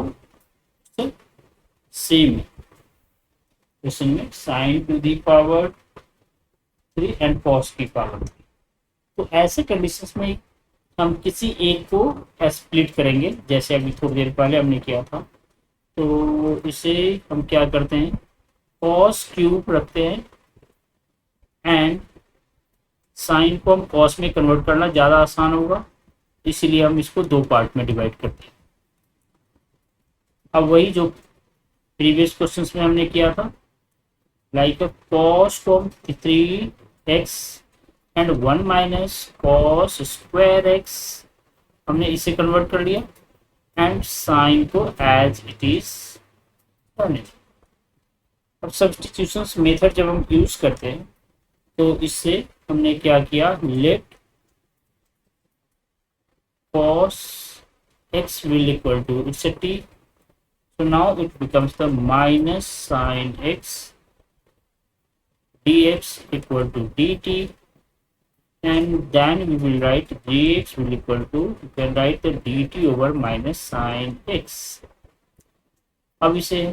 सेम है। क्वेश्चन में sine to the power 3 and cos की पावर 3, तो ऐसे कंडीशंस में हम किसी एक को स्प्लिट करेंगे, जैसे अभी थोड़ी देर पहले हमने किया था। तो इसे हम क्या करते हैं, कॉस क्यूब रखते हैं एंड साइन को हम कॉस में कन्वर्ट करना ज़्यादा आसान होगा, इसीलिए हम इसको 2 पार्ट में डिवाइड करते हैं। अब वही जो प्रीवियस क्वेश्चंस में हमने किया था, लाइक कॉस को हम 3x and 1 - cos square x हमने इसे कन्वर्ट कर लिया एंड साइन को एज इट इज करने। अब सब्स्टिट्यूशंस मेथड जब हम यूज करते हैं तो इससे हमने क्या किया, late cos x will equal to it's a t, so now it becomes the minus sin x dx equal to dt, and then we will write dx will equal to, you can write the dt over minus sin x। अब इसे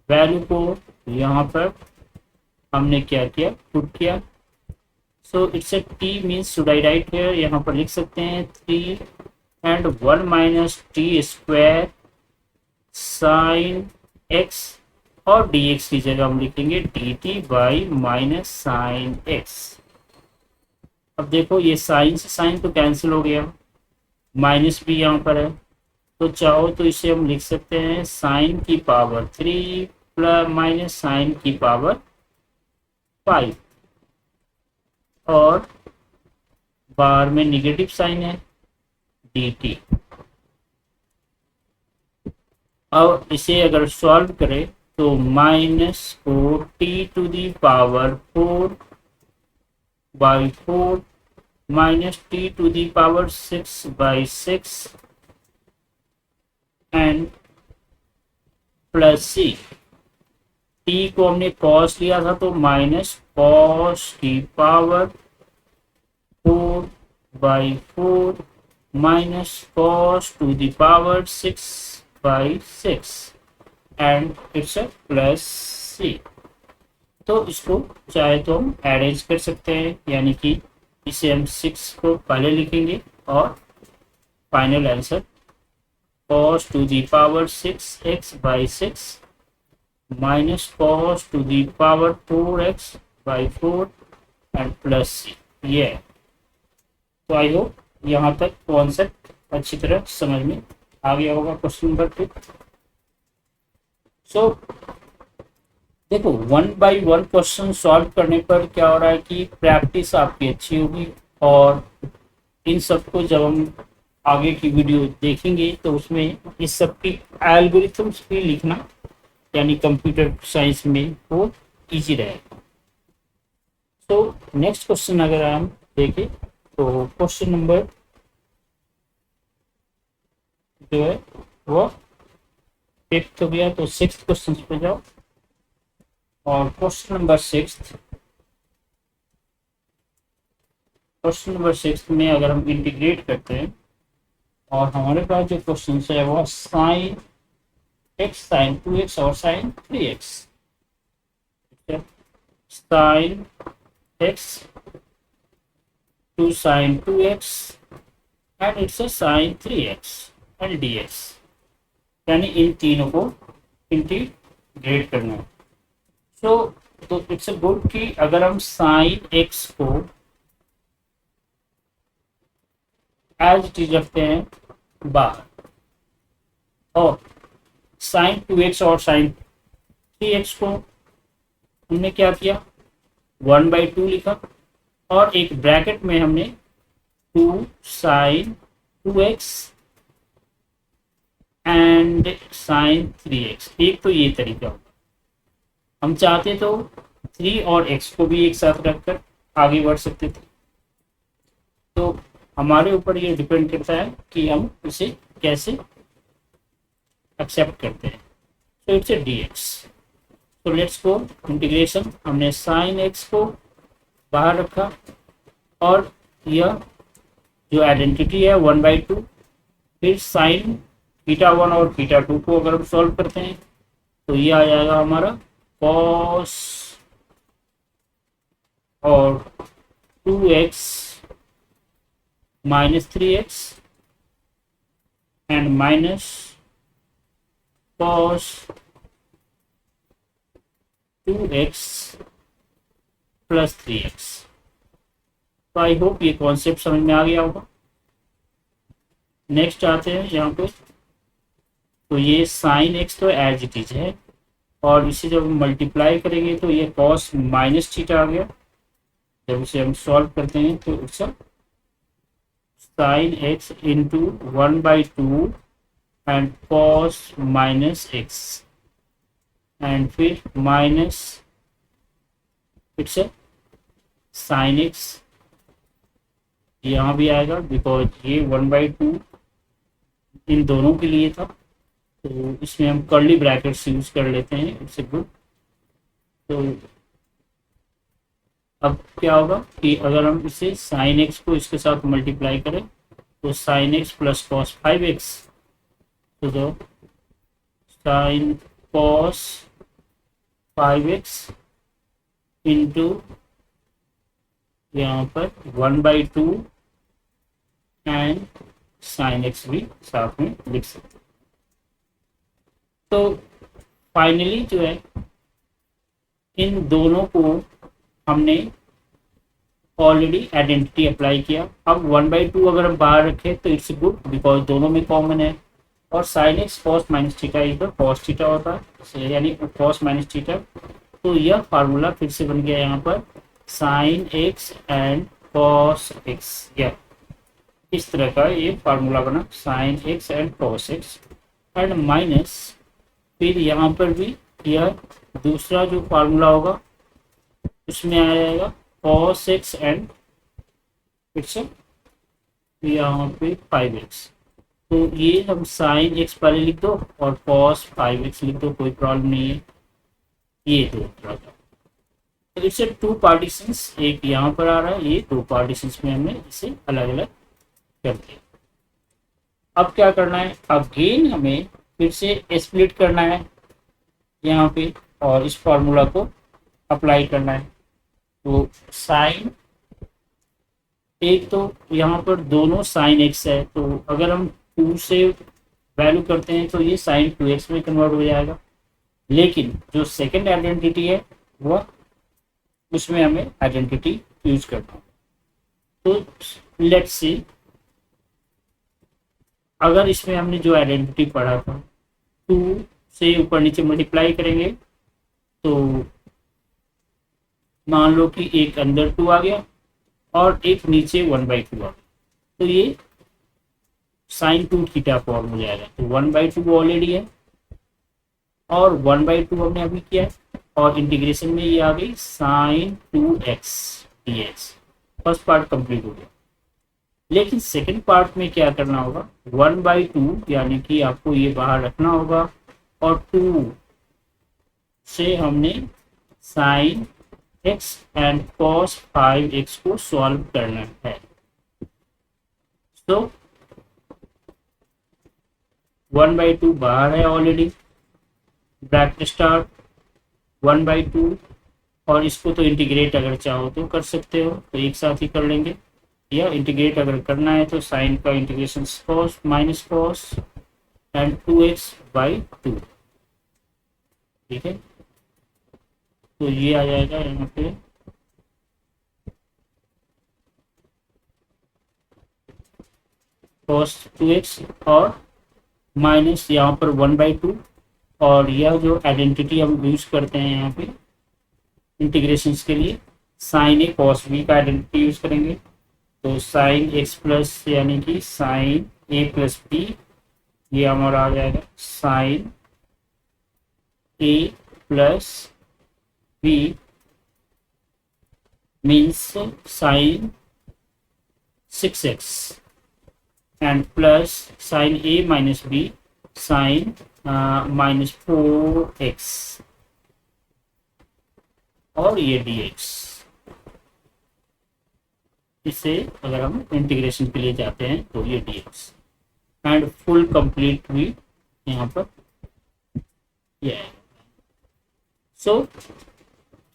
value को यहाँ पर हमने क्या किया, put किया। So it's a t means should I write here, यहाँ पर लिख सकते हैं 3 and 1 - t square sine x और dx की जगह हम लिखेंगे dt by minus sine x। अब देखो ये साइन से साइन तो कैंसिल हो गया, माइनस भी यहाँ पर है तो चाहो तो इसे हम लिख सकते हैं साइन की पावर 3 प्लस माइनस साइन की पावर 5, और बार में निगेटिव साइन है dt। अब इसे अगर सॉल्व करें तो माइनस को t to the power 4/4 minus t to the power 6/6 and plus c। t को हमने cos लिया था तो माइनस cos की power 4/4 minus cos to the power 6/6 and it's plus c। तो इसको चाहे तो हम अरेंज कर सकते हैं, यानी कि इसे हम 6 को पहले लिखेंगे और final answer cos to the power 6x/6 minus cos to the power 4x/4 and plus c, ये है। तो आई होप यहाँ तक कॉन्सेप्ट अच्छी तरह समझ में आ गया होगा क्वेश्चन नंबर 2। सो देखो 1 बाय 1 क्वेश्चन सॉल्व करने पर क्या हो रहा है कि प्रैक्टिस आपकी अच्छी होगी, और इन सबको जब हम आगे की वीडियो देखेंगे तो उसमें इस सब की एल्गोरिथम्स भी लिखना, यानी कंप्यूटर साइंस में वो इजी रहेगा। तो नेक्स्ट क्वेश्चन अगर हम देखें तो क्वेश्चन नंबर जो है वो 5th हो गया, तो 6th क्वेश्चन पे जाओ। और क्वेश्चन नंबर 6 में अगर हम इंटीग्रेट करते हैं और हमारे पास जो क्वेश्चन है वो साइन x साइन 2x और sine 3x, sine x to sine 2x and it's a sine 3x and dx, यानी इन तीनों को इंटीग्रेट करना है। तो इट्स अ गुड कि अगर हम साइन x को एज इट इज रखते हैं बाहर, और साइन 2x और साइन 3x को हमने क्या किया 1/2 लिखा, और एक ब्रैकेट में हमने 2 sine 2x and sign 3x। एक तो ये तरीका होगा। हम चाहते तो 3 और x को भी एक साथ रखकर आगे बढ़ सकते थे, तो हमारे ऊपर ये डिपेंड करता है कि हम इसे कैसे एक्सेप्ट करते हैं। तो इट्स ए dx। तो लेट्स गो इंटीग्रेशन। हमने साइन x को बाहर रखा, और यह जो आइडेंटिटी है 1/2, फिर साइन θ1 और θ2 को अगर हम सॉल्व करते हैं तो ये आ जाएगा हमारा cos और 2x minus 3x and minus cos 2x plus 3x। तो आई होप ये कॉन्सेप्ट समझ में आ गया होगा। नेक्स्ट आते हैं यहाँ पे, तो ये साइन x तो एज इट इज है, और इसे जब हम मल्टीप्लाई करेंगे तो ये cos माइनस थीटा आ गया। जब इसे हम सॉल्व करते हैं तो it's sine x into 1/2 and cos minus x, and फिर माइनस इट्स साइन x यहाँ भी आएगा, बिकॉज ये 1/2 इन दोनों के लिए था, तो इसमें हम कर्ली ब्रैकेट्स यूज कर लेते हैं। It's good. तो अब क्या होगा कि अगर हम इसे साइन एक्स को इसके साथ मल्टीप्लाई करें तो sine x plus cos 5x, तो जो साइन कॉस 5x इंटू यहाँ पर 1/2 एंड साइन एक्स भी साथ में लिख सकते हैं। तो फाइनली जो है इन दोनों को हमने ऑलरेडी आइडेंटिटी अप्लाई किया। अब 1/2 अगर हम बाहर रखें तो इट्स गुड, बिकॉज दोनों में कॉमन है, और sine x cos minus theta इधर कॉस थीटा होता है, यानी कॉस माइनस थीटा। तो यह फार्मूला फिर से बन गया यहाँ पर sine x and cos x, या इस तरह का ये फार्मूला बना sine x and cos x and minus, फिर यहाँ पर भी यह दूसरा जो फार्मूला होगा उसमें आ जाएगा कॉस एक्स एंड फिर से यहाँ पे 5x। तो ये हम साइन एक्स पहले लिख दो और कॉस 5x लिख दो, कोई प्रॉब्लम नहीं है। ये दो तरह का, तो इससे टू पार्टीशंस, एक यहाँ पर आ रहा है, ये दो पार्टीशंस में हमने इसे अलग अलग कर दिया। अब क्या करना है, अगेन हमें फिर से स्प्लिट करना है यहाँ पे और इस फॉर्मूला को अप्लाई करना है। तो साइन, एक तो यहाँ पर दोनों साइन एक्स है, तो अगर हम 2 से वैल्यू करते हैं तो ये साइन 2x में कन्वर्ट हो जाएगा, लेकिन जो सेकंड आइडेंटिटी है वह उसमें हमें आइडेंटिटी यूज करना है। तो लेट्स सी, अगर इसमें हमने जो आइडेंटिटी पढ़ा था 2 से ऊपर नीचे मल्टीप्लाई करेंगे तो मान लो कि एक अंदर 2 आ गया और एक नीचे 1/2 आ गया, तो ये साइन 2 थीटा फॉर्म हो जाएगा। तो 1/2 ऑलरेडी है और 1/2 हमने अभी किया है, और इंटीग्रेशन में ये आ गई sine 2x dx। First part complete हो गया, लेकिन सेकंड पार्ट में क्या करना होगा, 1/2 यानी कि आपको ये बाहर रखना होगा और 2 से हमने sign x and cos 5x को सॉल्व करना है। तो 1/2 बाहर है ऑलरेडी, ब्रैकेट स्टार्ट 1/2, और इसको तो इंटीग्रेट अगर चाहो तो कर सकते हो, तो एक साथ ही कर लेंगे। या इंटीग्रेट अगर करना है तो साइन का integration cos minus cos and 2x/2, ठीक है। तो ये आ जाएगा यहाँ पे cos 2x और माइनस यहाँ पर 1/2, और यह जो आइडेंटिटी हम यूज करते हैं यहाँ पे इंटीग्रेशंस के लिए, साइन ए कॉस बी का आइडेंटिटी यूज करेंगे। तो साइन एक्स प्लस यानी कि साइन ए प्लस बी, ये हमारा आ जाएगा sine A plus B means sine 6x and plus sine A minus B sine -4x और ये dx। इसे अगर हम इंटीग्रेशन के लिए जाते हैं तो ये dx एंड फुल कंप्लीट भी यहाँ पर ये है। सो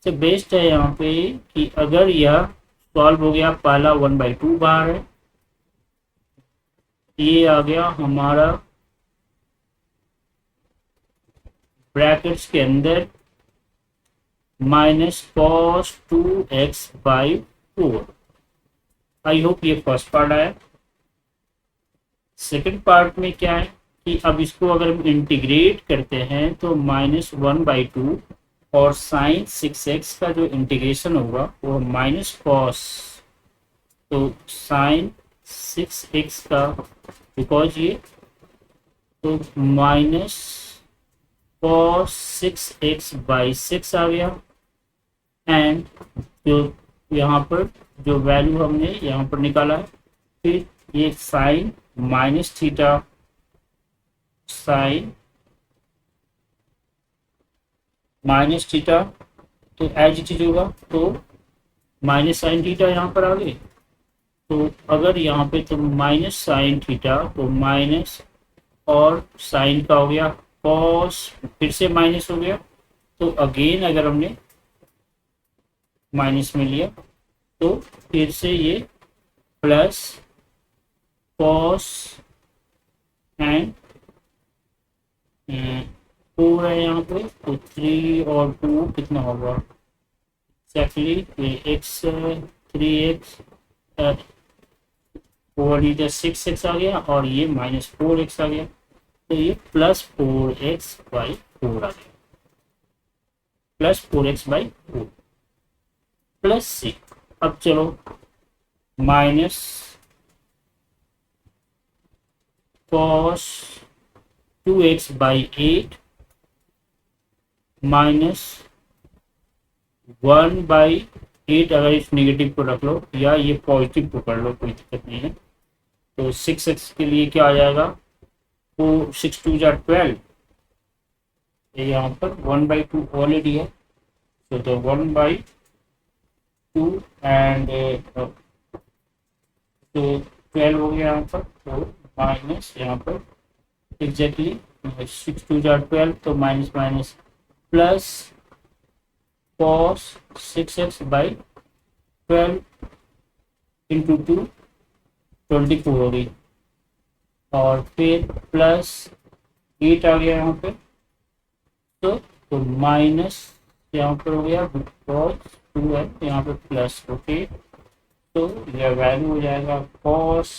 बेस्ट है यहाँ पे कि अगर यह सॉल्व हो गया, पहला 1/2 बाहर है, ये आ गया हमारा ब्रैकेट्स के अंदर -cos 2x/4। आई होप ये फर्स्ट पार्ट आया। सेकंड पार्ट में क्या है कि अब इसको अगर हम इंटीग्रेट करते हैं तो -1/2 और साइन 6x का जो इंटीग्रेशन होगा वो -cos, तो साइन 6x का, बिकॉज ये तो -cos 6x/6 आ गया, एंड जो यहाँ पर जो वैल्यू हमने यहाँ पर निकाला है, फिर ये sine minus theta sine minus theta, तो एज इट इज होगा, तो माइनस साइन थीटा यहाँ पर आ गए। तो अगर यहाँ पे तो माइनस साइन थीटा, तो माइनस और साइन का हो गया कॉस, फिर से माइनस हो गया, तो अगेन अगर हमने माइनस में लिया तो फिर से ये प्लस कॉस एंड 4 है यहाँ पे, तो 3 और 2 कितना होगा एक्जैक्टली, एक्स 3x और इधर 6x आ गया और ये -4x आ गया। तो ये प्लस 4x/4 आ गया, प्लस 4x/4 प्लस सी। अब चलो माइनस cos 2x/8 माइनस 1/8, अगर इस नेगेटिव को रख लो या ये पॉजिटिव को कर लो कोई दिक्कत नहीं है। तो 6x के लिए क्या आ जाएगा, 6 2 12, यहाँ पर 1/2 ऑलरेडी है, तो 1/2 एंड तो 12 हो गया यहाँ पर, तो माइनस यहाँ पर एग्जैक्टली 6 2 12, तो minus minus plus cos 6x/12 into 2 24 हो गई, और फिर प्लस 8 आ गया यहाँ पे, तो माइनस यहाँ पर हो गया बिकॉज 2 है यहाँ पे प्लस, ओके। तो यह वैल्यू हो जाएगा cos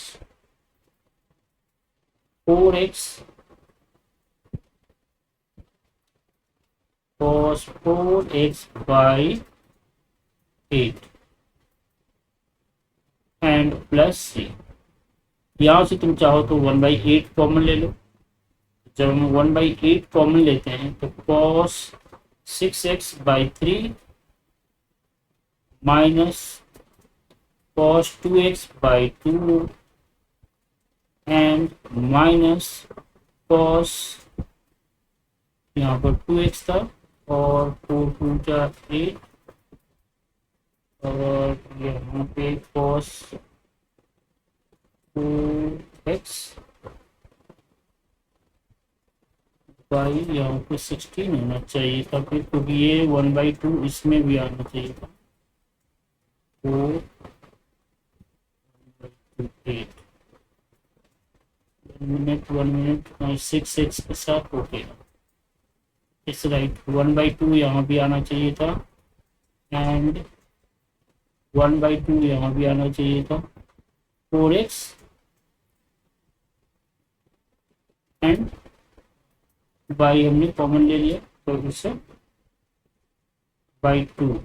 4x by 8 and plus C. यहाँ से तुम चाहो तो 1/8 कॉमन ले लो। जब हम 1/8 कॉमन लेते हैं तो cos 6x/3 minus cos 2x/2 and minus cos, यहाँ पर 2x था और 4 2 8, और यहाँ पे cos 2x बाई यहाँ पे 16 होना चाहिए था फिर, क्योंकि ये 1/2 इसमें भी आना चाहिए था, 4 8 1 मिनट 6x के साथ ओके, इस राइट 1/2 यहाँ भी आना चाहिए था एंड 1/2 यहाँ भी आना चाहिए था, 4x एंड बाई हमने कॉमन ले लिया तो इससे बाई 2,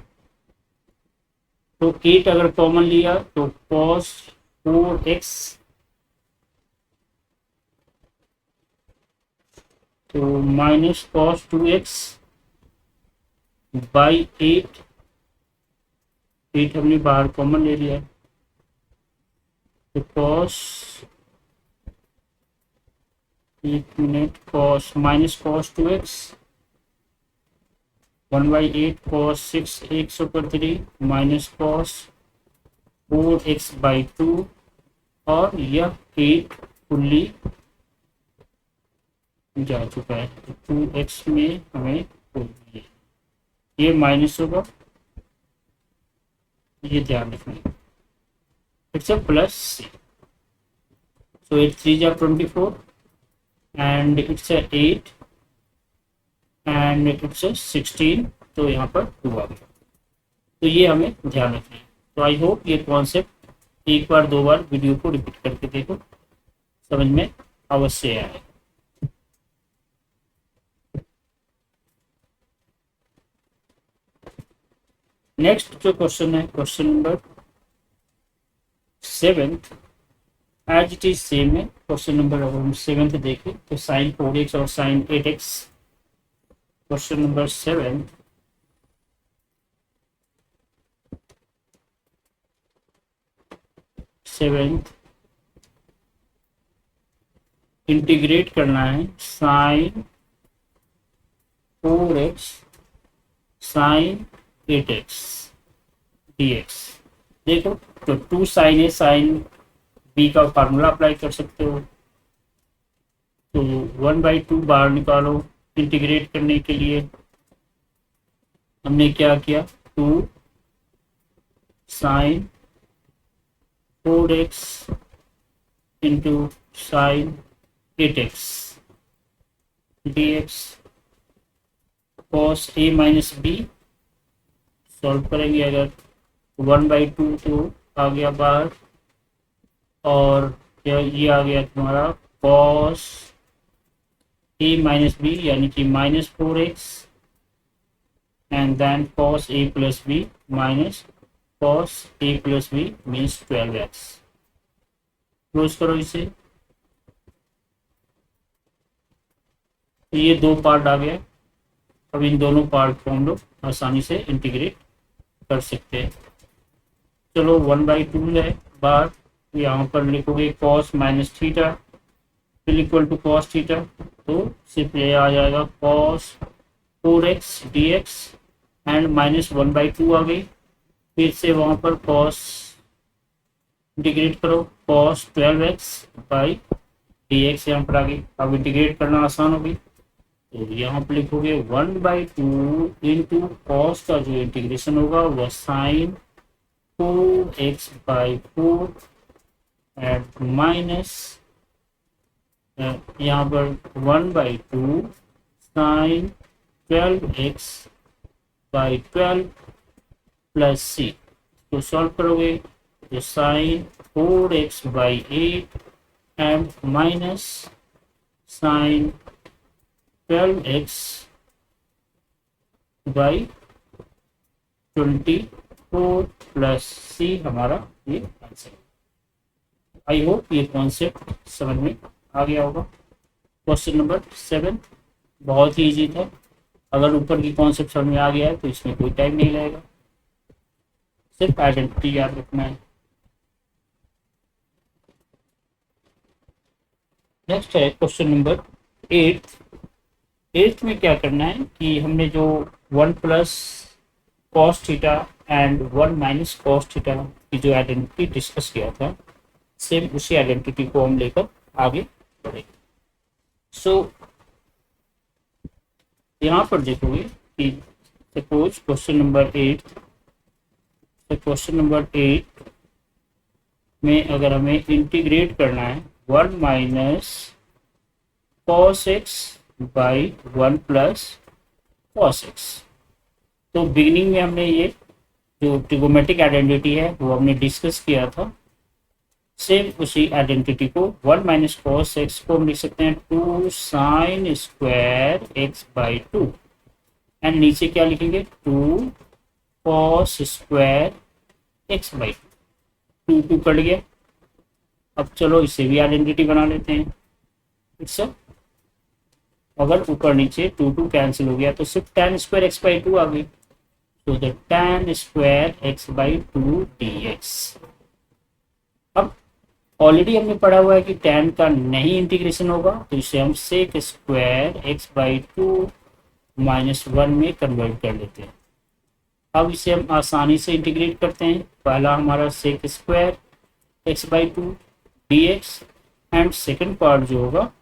तो 8 अगर कॉमन लिया तो cos 4x, तो माइनस cos 2x बाई 8 हमने बाहर कॉमन ले लिया, तो cos एक minute cos minus cos 2x 1/8 cos 6x/3 minus cos 4x/2, और यह 8 फुल्ली जा चुका है, तो 2x में हमें ये माइनस होगा, ये ध्यान रखना, इट्स अ प्लस सी। सो 8 3 जा 24 and it's a 8 and it's अ 16, तो यहाँ पर 2 आ गया, तो ये हमें ध्यान रखना है। तो आई होप ये कॉन्सेप्ट एक बार दो बार वीडियो को रिपीट करके देखो, समझ में अवश्य आए। नेक्स्ट जो क्वेश्चन है, question number 7 as it is same है। क्वेश्चन नंबर अगर हम 7 देखें तो sin 4x और sin 8x, question number 7 integrate करना है sin 4x sin 8x dx। देखो तो 2 sin a sin b का फार्मूला अप्लाई कर सकते हो, तो 1/2 बाहर निकालो। इंटीग्रेट करने के लिए हमने क्या किया, 2 sin 4x into sin 8x dx cos a minus b। Solve करेंगे अगर 1/2 तो आ गया बाहर, और ये आ गया तुम्हारा cos ए माइनस बी यानी कि -4x and then cos a plus b minus cos a plus b means 12x। Close करो इसे। तो ये दो पार्ट आ गया। अब इन दोनों पार्ट को हम लोग आसानी से इंटीग्रेट कर सकते हैं। चलो 1/2 है बार, यहाँ पर लिखोगे cos माइनस थीटा फिर इक्वल टू cos थीटा, तो सिर्फ ये आ जाएगा cos 4x dx एंड -1/2 आ गई। फिर से वहां पर cos इंटीग्रेट करो, cos 12x बाई dx यहाँ पर आ गई। अब इंटीग्रेट करना आसान होगी, तो यहाँ पर लिखोगे 1/2 इंटू कॉस का जो इंटीग्रेशन होगा वह साइन 4x/4 एंड माइनस यहाँ पर 1/2 साइन 12x/12 प्लस सी। तो सॉल्व करोगे तो sine 4x/8 and minus sine 12x/24 plus C हमारा ये आंसर। आई होप ये कॉन्सेप्ट समझ में आ गया होगा। क्वेश्चन नंबर 7 बहुत ही इजी था। अगर ऊपर की कॉन्सेप्ट समझ में आ गया है तो इसमें कोई टाइम नहीं लगेगा, सिर्फ आइडेंटिटी याद रखना है। नेक्स्ट है क्वेश्चन नंबर 8 में क्या करना है कि हमने जो 1 plus cos theta and 1 minus cos theta की जो आइडेंटिटी डिस्कस किया था, सेम उसी आइडेंटिटी को हम लेकर आगे बढ़ेंगे। सो यहाँ पर देखोगे कि सपोज क्वेश्चन नंबर 8 में अगर हमें इंटीग्रेट करना है 1 minus cos x by 1 plus cos x, तो बिगिनिंग में हमने ये जो ट्रिगोमेट्रिक आइडेंटिटी है वो हमने डिस्कस किया था। सेम उसी आइडेंटिटी को 1 माइनस कॉस एक्स को हम लिख सकते हैं 2 साइन स्क्वायर x/2 एंड नीचे क्या लिखेंगे 2 कॉस स्क्वायर x/2। 2 कट गया। अब चलो इसे भी आइडेंटिटी बना लेते हैं। इट्स अगर ऊपर नीचे 2 कैंसिल हो गया तो सिर्फ tan स्क्वायर x/2 आ गई। तो the tan square x/2 dx। अब ऑलरेडी हमने पढ़ा हुआ है कि tan का नहीं इंटीग्रेशन होगा, तो इसे हम सेक स्क्वायर x/2 -1 में कन्वर्ट कर लेते हैं। अब इसे हम आसानी से इंटीग्रेट करते हैं। पहला हमारा sec square x/2 dx and second part जो होगा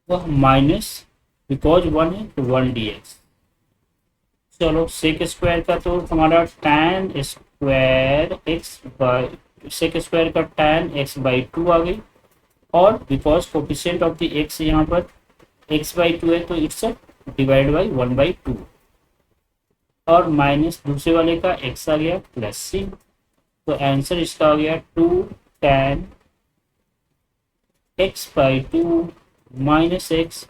वह माइनस, बिकॉज 1 है तो 1 dx। चलो सेक स्क्वायर का तो हमारा tan स्क्वायर सेक स्क्वायर का tan x/2 आ गई, और because coefficient of the x यहाँ पर x/2 है तो इट्स डिवाइड बाई 1/2, और माइनस दूसरे वाले का x आ गया प्लस सी। तो आंसर इसका आ गया 2 tan x/2 minus x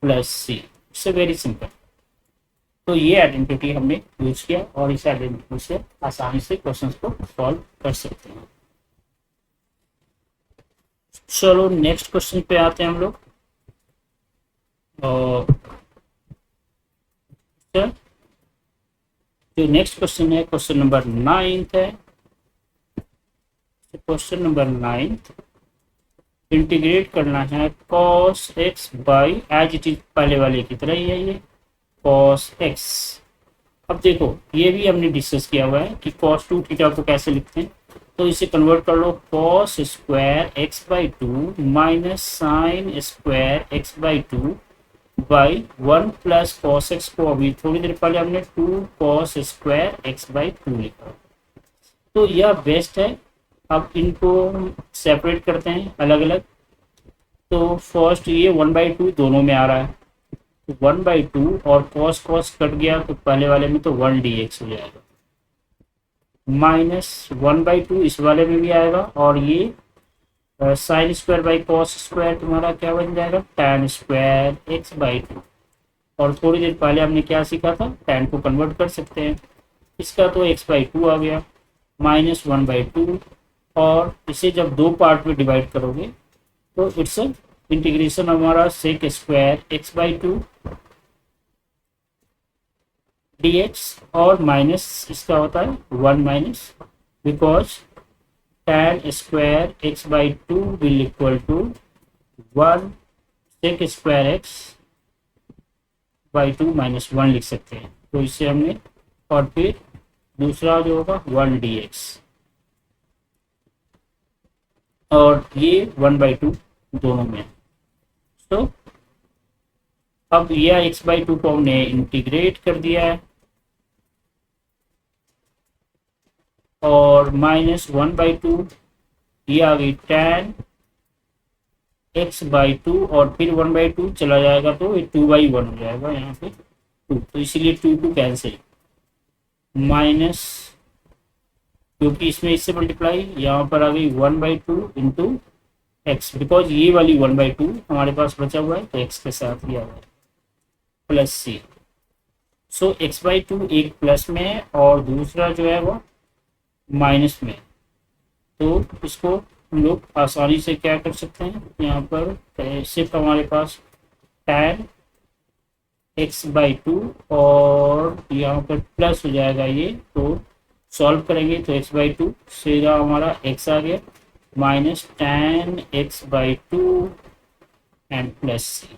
plus C. It's very simple. तो ये आइडेंटिटी हमने यूज किया और इस आइडेंटिटी से आसानी से क्वेश्चंस को सॉल्व कर सकते हैं। चलो नेक्स्ट क्वेश्चन पे आते हैं हम लोग। जो नेक्स्ट क्वेश्चन है क्वेश्चन नंबर 9 है। क्वेश्चन नंबर 9 इंटीग्रेट करना है cos x by as it is पहले वाले की तरह ही है ये cos x। अब देखो ये भी हमने डिस्कस किया हुआ है कि cos 2 थीटा को कैसे लिखते हैं, तो इसे कन्वर्ट कर लो cos square x/2 minus sine square x/2 by 1 plus cos x को अभी थोड़ी देर पहले हमने 2 cos स्क्वायर x/2 लिखा। तो यह बेस्ट है। अब इनको सेपरेट करते हैं अलग अलग। तो फर्स्ट ये 1/2 दोनों में आ रहा है, तो 1/2 और cos कट गया तो पहले वाले में तो 1 dx हो जाएगा, माइनस 1/2 इस वाले में भी आएगा, और ये sine square by cos square तुम्हारा क्या बन जाएगा, tan स्क्वायर x/2। और थोड़ी देर पहले हमने क्या सीखा था, tan को कन्वर्ट कर सकते हैं, इसका तो x/2 आ गया -1/2। और इसे जब दो पार्ट में डिवाइड करोगे तो इट्स इंटीग्रेशन हमारा सेक स्क्वायर x/2 dx और माइनस इसका होता है 1 minus, because tan square x/2 will equal to 1 sec square x/2 -1 लिख सकते हैं। तो इसे हमने, और फिर दूसरा जो होगा 1 dx, और ये 1/2 दोनों में। तो अब यह x/2 को हमने इंटीग्रेट कर दिया है, और -1/2 ये आ गई tan x/2, और फिर 1/2 चला जाएगा तो ये 2/1 हो जाएगा यहाँ पे 2, तो इसीलिए 2 कैंसिल, माइनस, क्योंकि इसमें इससे मल्टीप्लाई, यहाँ पर आ गई 1/2 इंटू एक्स, बिकॉज ये वाली 1/2 हमारे पास बचा हुआ है तो एक्स के साथ ही आ गया, प्लस सी। सो x/2 एक प्लस में है और दूसरा जो है वो माइनस में, तो इसको हम लोग आसानी से क्या कर सकते हैं, यहाँ पर सिर्फ हमारे पास tan x/2 और यहाँ पर प्लस हो जाएगा ये, तो सॉल्व करेंगे तो x/2 सीधा हमारा x आ गया, minus tan x/2 and plus C.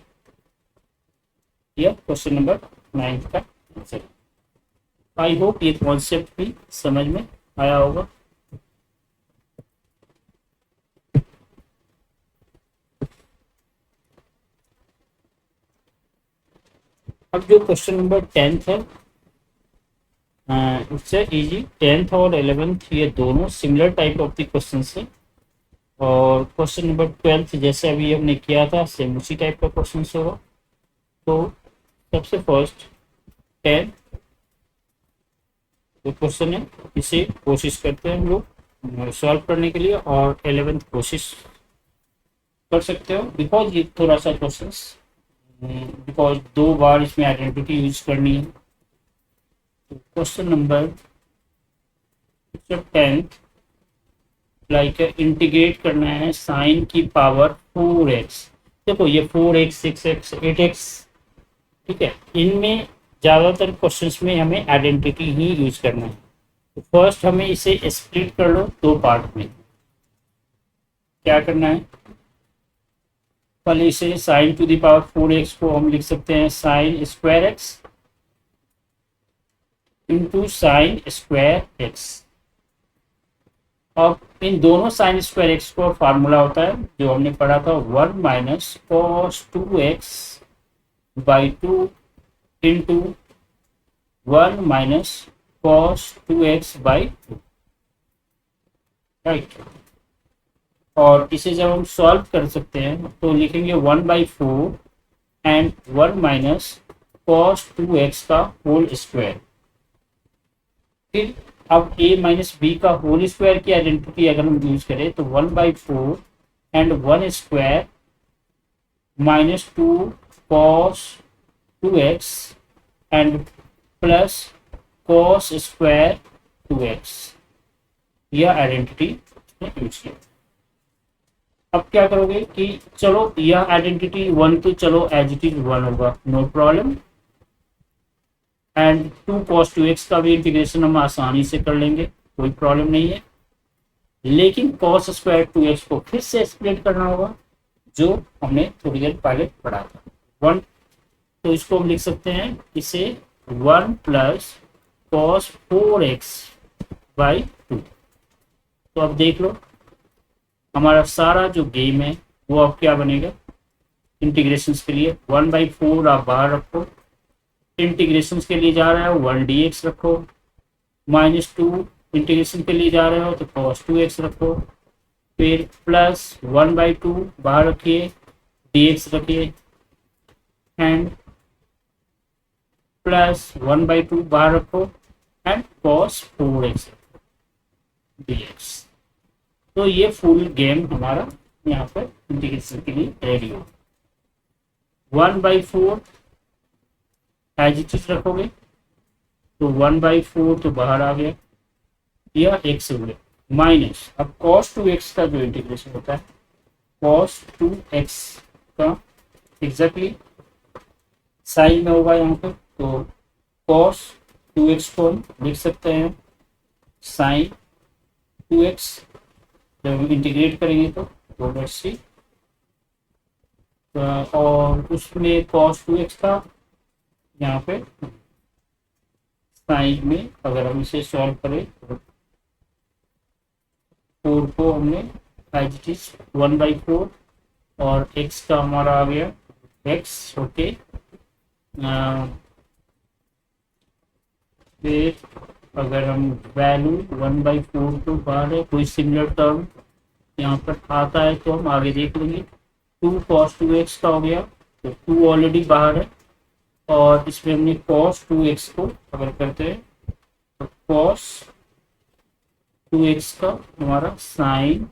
यह क्वेश्चन नंबर 9 का आंसर। आई होप ये कॉन्सेप्ट भी समझ में आया होगा। अब जो क्वेश्चन नंबर 10 है, उससे इजी, 10th और 11th ये दोनों similar type of the question है, और क्वेश्चन नंबर 12th जैसे अभी हमने किया था सेम उसी टाइप का क्वेश्चन होगा। तो सबसे फर्स्ट 10 जो क्वेश्चन है इसे कोशिश करते हैं हम लोग सॉल्व करने के लिए, और 11th कोशिश कर सकते हो, बिकॉज ये थोड़ा सा क्वेश्चन, बिकॉज 2 बार इसमें आइडेंटिटी यूज करनी है। तो क्वेश्चन नंबर 10 लाइक इंटीग्रेट करना है साइन की पावर 4x। देखो ये 4x 6x 8x, ठीक है, इनमें ज़्यादातर क्वेश्चंस में हमें आइडेंटिटी ही यूज करना है। तो फर्स्ट हमें इसे स्प्लिट कर लो 2 पार्ट में। क्या करना है, पहले इसे sign to the power 4x को हम लिख सकते हैं sine square x into sine square x. अब इन दोनों साइन स्क्वायर एक्स का फार्मूला होता है जो हमने पढ़ा था 1 minus cos 2x/2 into 1 minus cos 2x/2, right. और इसे जब हम सॉल्व कर सकते हैं तो लिखेंगे 1/4 एंड 1 माइनस कॉस 2x का होल स्क्वायर। फिर अब a माइनस बी का होल स्क्वायर की आइडेंटिटी अगर हम यूज करें तो 1/4 and 1 square minus 2 cos 2x and plus cos square 2x, यह आइडेंटिटी यूज किया। अब क्या करोगे कि चलो यह आइडेंटिटी 1 तो चलो एज इट इज 1 होगा, no problem, and 2 cos 2x का भी इंटीग्रेशन हम आसानी से कर लेंगे, कोई प्रॉब्लम नहीं है। लेकिन cos स्क्वायर 2x को फिर से स्प्लिट करना होगा, जो हमने थोड़ी देर पहले पढ़ा था 1। तो इसको हम लिख सकते हैं इसे 1 प्लस cos 4x/2। तो अब देख लो हमारा सारा जो गेम है वो अब क्या बनेगा, इंटीग्रेशन के लिए 1/4 आप बाहर रखो, इंटीग्रेशन के लिए जा रहे हो 1 dx रखो, -2 इंटीग्रेशन के लिए जा रहे हो तो cos 2x रखो, फिर प्लस 1/2 बाहर रखिए, dx रखिए, एंड प्लस 1/2 बाहर रखो एंड cos 4x dx। तो ये फुल गेम हमारा यहाँ पर इंटीग्रेशन के लिए रेडी हो। 1/4 एज इट इज रखोगे तो 1/4 तो बाहर आ गया, यह x हो गया, माइनस अब cos 2x का जो इंटीग्रेशन होता है cos 2x का एग्जैक्टली साइन में होगा यहाँ पर, तो cos 2x को हम लिख सकते हैं साइन 2x, जब हम इंटीग्रेट करेंगे तो लेट्स सी, और उसमें cos 2x था यहाँ पे साइन में, अगर हम इसे सॉल्व करें तो 4 को हमने एज इट इज 1/4 और x का हमारा आ गया x, ओके। फिर अगर हम वैल्यू 1/4 तो बाहर है, कोई सिमिलर टर्म यहाँ पर आता है तो हम आगे देख लेंगे। 2 cos 2x का हो गया, तो 2 ऑलरेडी बाहर है, और इसमें हमने cos 2x को अगर करते हैं तो cos 2x का हमारा sin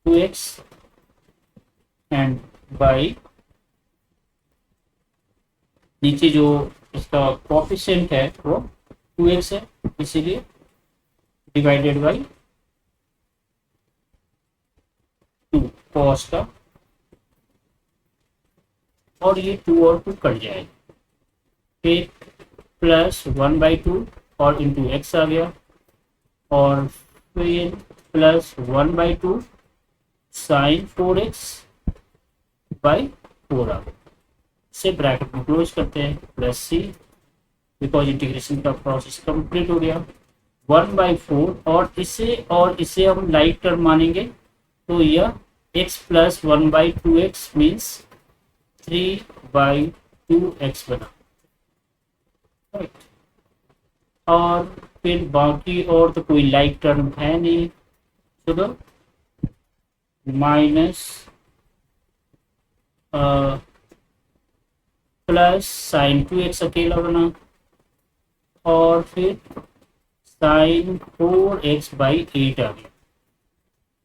2x एंड बाई नीचे जो इसका कोफिशिएंट है वो 2x है, इसीलिए डिवाइडेड बाई 2 cos का, और ये 2 और 2 कट जाएगा, फिर प्लस 1/2 और इंटू एक्स आ गया, और फिर प्लस 1/2 साइन 4x बाई 4 आ गया। इसे ब्रैकेट में क्लोज करते हैं, प्लस सी, बिकॉज इंटीग्रेशन का प्रोसेस कंप्लीट हो गया। 1/4 और इसे हम लाइक टर्म मानेंगे तो यह x plus 1/2x means 3/2x बना, राइट। और फिर बाकी और तो कोई लाइक टर्म है नहीं, चलो माइनस प्लस साइन 2x अकेला बना, और फिर साइन 4x/8 आ गया।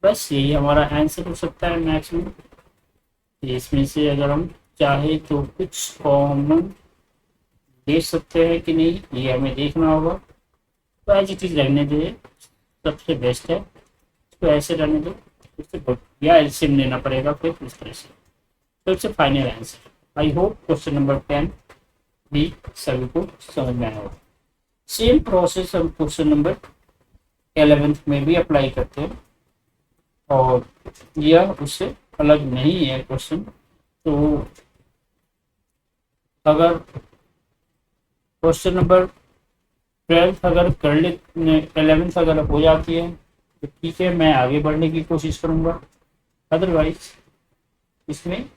बस यही हमारा आंसर हो सकता है मैक्सिमम। इसमें से अगर हम चाहे तो कुछ कॉमन दे सकते हैं कि नहीं, ये हमें देखना होगा। तो एज इट इज रहने दे, सबसे बेस्ट है, इसको ऐसे रहने दो, इससे या एलसीएम लेना पड़ेगा फिर इस तरह से। तो it's final answer. I hope question number 10 भी सभी को समझ में आया होगा। सेम प्रोसेस हम क्वेश्चन नंबर 11 में भी अप्लाई करते हैं, और यह उससे अलग नहीं है क्वेश्चन। तो अगर क्वेश्चन नंबर 12 अगर कर ले, 11 अगर हो जाती है तो ठीक है, मैं आगे बढ़ने की कोशिश करूँगा। अदरवाइज इसमें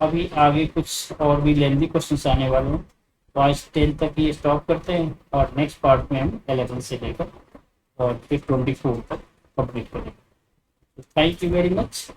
अभी आगे कुछ और भी लेंथी क्वेश्चन आने वाले हैं, तो आज 10 तक ही स्टॉप करते हैं, और नेक्स्ट पार्ट में हम 11 से लेकर और फिर 24 तक कंप्लीट करेंगे। Thank you very much.